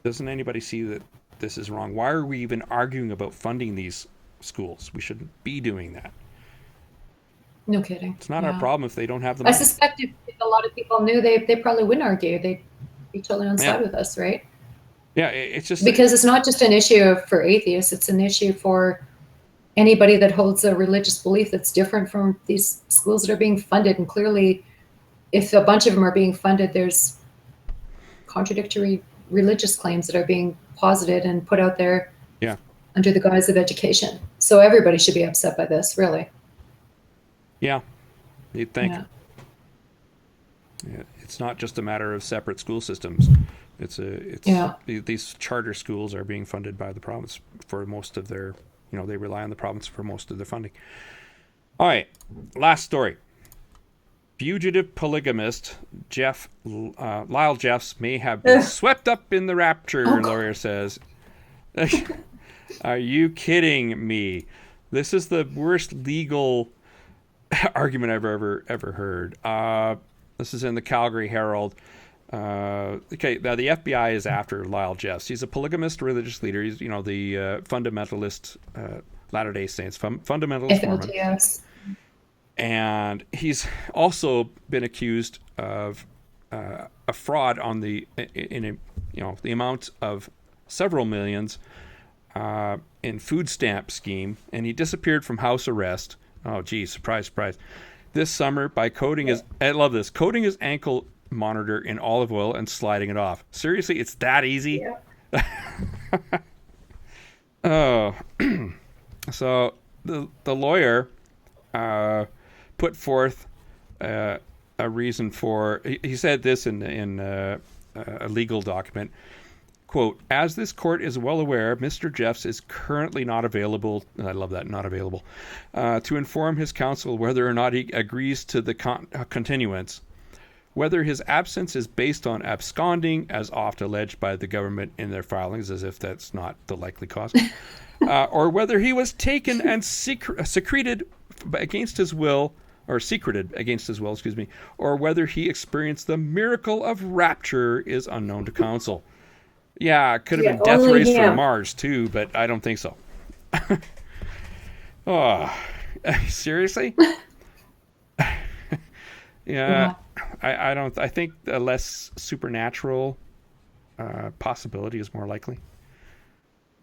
Doesn't anybody see that this is wrong? Why are we even arguing about funding these schools? We shouldn't be doing that. No kidding. It's not our problem if they don't have the money. I suspect if a lot of people knew, they probably wouldn't argue. They'd be totally on side with us, right? Yeah, it's just because it's not just an issue for atheists; it's an issue for anybody that holds a religious belief that's different from these schools that are being funded. And clearly, if a bunch of them are being funded, there's contradictory religious claims that are being posited and put out there under the guise of education. So everybody should be upset by this, really. Yeah, you'd think. Yeah. It's not just a matter of separate school systems. These charter schools are being funded by the province for most of their, they rely on the province for most of their funding. All right, last story. Fugitive polygamist Lyle Jeffs may have been swept up in the rapture, lawyer says. Are you kidding me? This is the worst legal argument I've ever heard. This is in the Calgary Herald. Now the FBI is after Lyle Jeffs. He's a polygamist religious leader. He's, the fundamentalist Latter-day Saints, fundamentalist Mormon. And he's also been accused of a fraud on the amount of several millions in food stamp scheme, and he disappeared from house arrest. Oh, geez, surprise, surprise. This summer by coating his ankle monitor in olive oil and sliding it off. Seriously, it's that easy? Yeah. So the lawyer put forth a reason for. He said this in a legal document. Quote, as this court is well aware, Mr. Jeffs is currently not available, I love that, not available, to inform his counsel whether or not he agrees to the continuance, whether his absence is based on absconding, as oft alleged by the government in their filings, as if that's not the likely cause, or whether he was taken and secreted against his will, or secreted against his will, or whether he experienced the miracle of rapture is unknown to counsel. Yeah, it could have been death race from Mars too, but I don't think so. Oh, seriously? Yeah, I don't. I think a less supernatural possibility is more likely.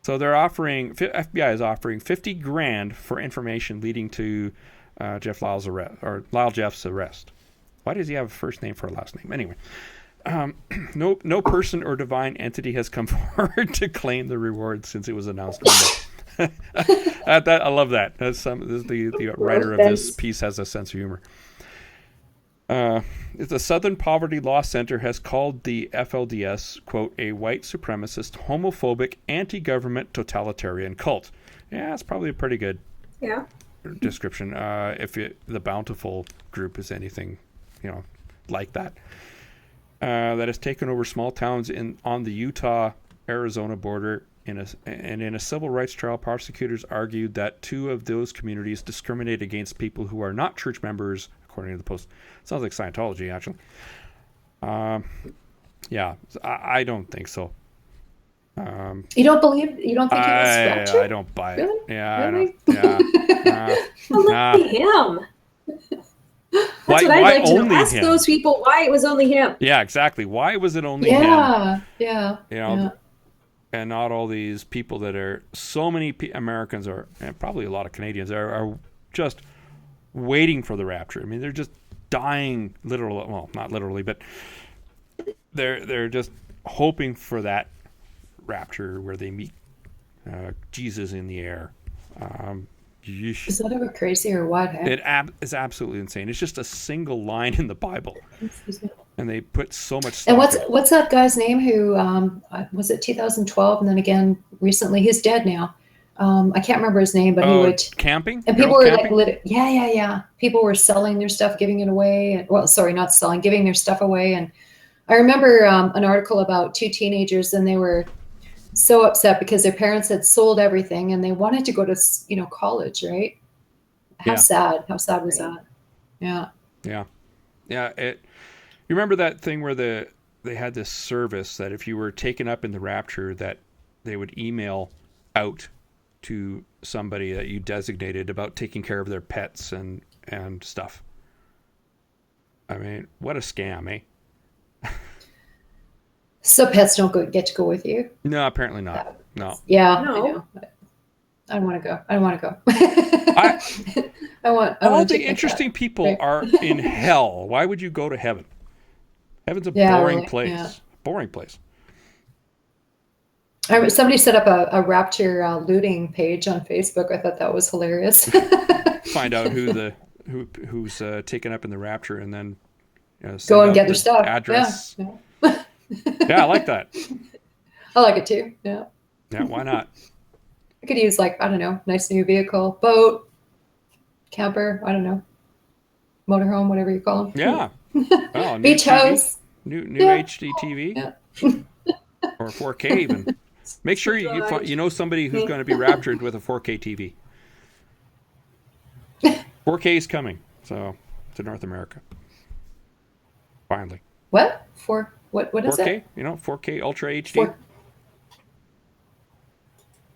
So they're offering, FBI is offering $50,000 for information leading to Jeff Lyle's arrest, or Lyle Jeff's arrest. Why does he have a first name for a last name? Anyway, no person or divine entity has come forward to claim the reward since it was announced Monday. I love that. The writer of this piece has a sense of humor. The Southern Poverty Law Center has called the FLDS, quote, a white supremacist, homophobic, anti-government totalitarian cult. Yeah, that's probably a pretty good description. If the Bountiful group is anything, like that. That has taken over small towns on the Utah-Arizona border. In a civil rights trial, prosecutors argued that 2 of those communities discriminate against people who are not church members, according to the Post. Sounds like Scientology, actually. Yeah, I don't think so. You don't think he was raptured? I don't buy it. Really? Yeah, Really? I don't. Him. That's Why what I'd like to only know. Ask him? those people why it was only him. Yeah, exactly. Why was it only him? Yeah. And not all these people that are, so many Americans are, and probably a lot of Canadians are just waiting for the rapture. I mean, they're just dying, well, not literally, but they're just hoping for that rapture where they meet Jesus in the air. Is that ever crazy or what? It is absolutely insane. It's just a single line in the Bible, and they put so much stuff. And what's that guy's name who was it 2012 and then again recently? He's dead now. I can't remember his name, but he would camping. And people were like, yeah. People were selling their stuff, giving it away. Well, sorry, not selling, giving their stuff away. And I remember an article about 2 teenagers, and they were so upset because their parents had sold everything and they wanted to go to college, right? How sad was that? Yeah. You remember that thing where they had this service that if you were taken up in the rapture, that they would email out to somebody that you designated about taking care of their pets and stuff. I mean, what a scam, eh? So pets don't get to go with you? No, apparently not. No. Yeah. No. I don't want to go. I want all the interesting people are in hell. Why would you go to heaven? Heaven's a boring place. Yeah. Boring place. Somebody set up a rapture looting page on Facebook. I thought that was hilarious. Find out who's taken up in the rapture, and then go and get their stuff. Address. Yeah, I like that. I like it too. Yeah. Yeah, why not? I could use I don't know, nice new vehicle, boat, camper, I don't know, motorhome, whatever you call them. Yeah. Oh, beach house. New HD TV. Yeah. Or 4K even. Make sure you know somebody who's going to be raptured with a 4K TV. 4K is coming, so to North America. Finally. What? What is 4K? it? 4K Ultra HD.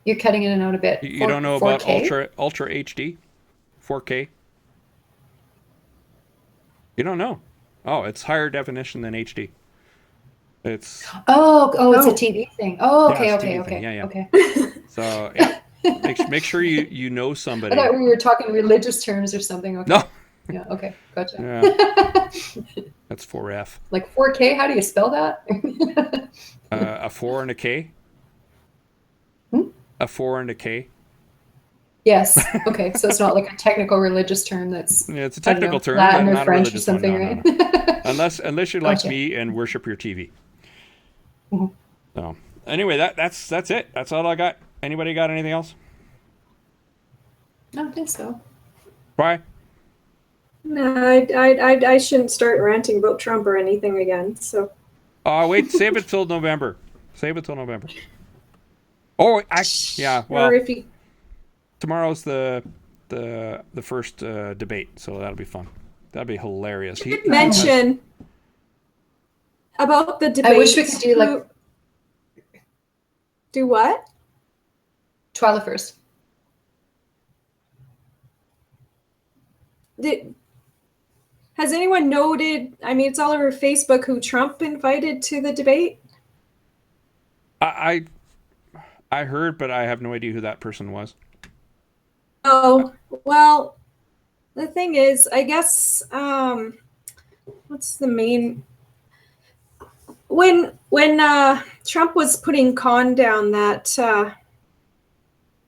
You're cutting in and out a bit. You don't know 4K? About Ultra HD? 4K? You don't know? Oh, it's higher definition than HD. It's it's a TV thing. Oh, okay. Yeah. Okay. So yeah, make sure you know somebody. I thought we were talking religious terms or something. Okay. No. Yeah. Okay. Gotcha. Yeah. That's 4F. Like 4K? How do you spell that? A 4 and a K. A 4 and a K. Yes. Okay. So it's not like a technical religious term. It's a technical term, Latin but or not French a religious or something, one. right? No. Unless you're like me and worship your TV. Mm-hmm. So anyway, that's it. That's all I got. Anybody got anything else? I don't think so. Why? No, I shouldn't start ranting about Trump or anything again. So. Wait, save it till November. Oh, yeah. Well, or if he... tomorrow's the first debate, so that'll be fun. That'd be hilarious. You did mention about the debate. I wish we could do like do what? Twyla first. Has anyone noted? I mean, it's all over Facebook who Trump invited to the debate. I heard, but I have no idea who that person was. Oh, well, the thing is, I guess, what's the main, when Trump was putting Khan down, that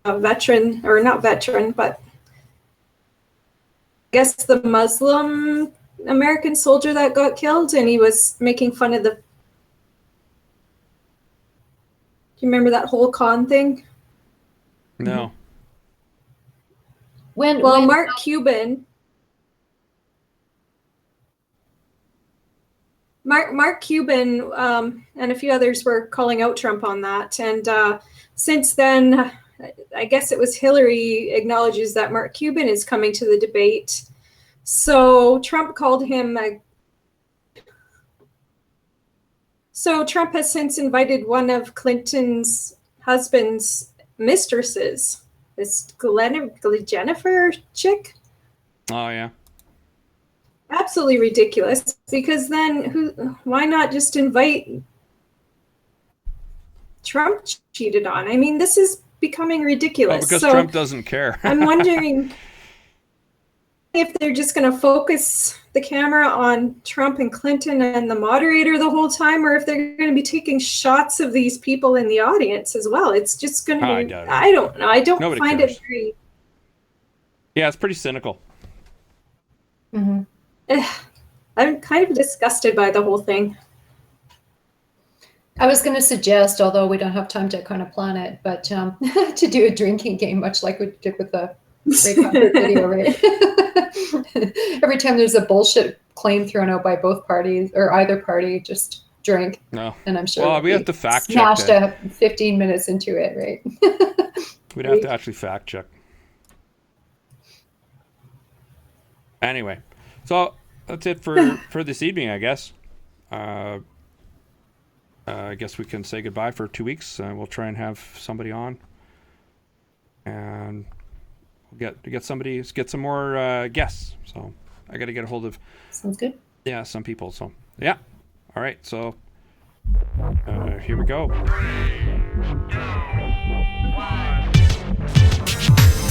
a veteran, or not veteran, but I guess the Muslim American soldier that got killed, and he was making fun of the, do you remember that whole Khan thing? No. When Mark Cuban and a few others were calling out Trump on that, and since then, I guess it was Hillary acknowledges that Mark Cuban is coming to the debate, so Trump called him so Trump has since invited one of Clinton's husband's mistresses, this Jennifer chick. Oh yeah. Absolutely ridiculous. Because then, why not just invite Trump cheated on? I mean, this is becoming ridiculous. Oh, because Trump doesn't care. I'm wondering if they're just going to focus the camera on Trump and Clinton and the moderator the whole time, or if they're going to be taking shots of these people in the audience as well. It's just going to be, I don't know. I don't find it very... Yeah, it's pretty cynical. Mm-hmm. I'm kind of disgusted by the whole thing. I was going to suggest, although we don't have time to kind of plan it, but to do a drinking game, much like we did with the Ray Concert video, right? Every time there's a bullshit claim thrown out by both parties or either party, just drink. No. And I'm sure we have to fact check. Smashed up 15 minutes into it, right? We'd have to actually fact check. Anyway, so that's it for this evening, I guess. I guess we can say goodbye for 2 weeks. We'll try and have somebody on, and we'll get some more guests. So I got to get a hold of. Sounds good. Yeah, some people. So yeah, all right. So here we go. 3, 2, 1.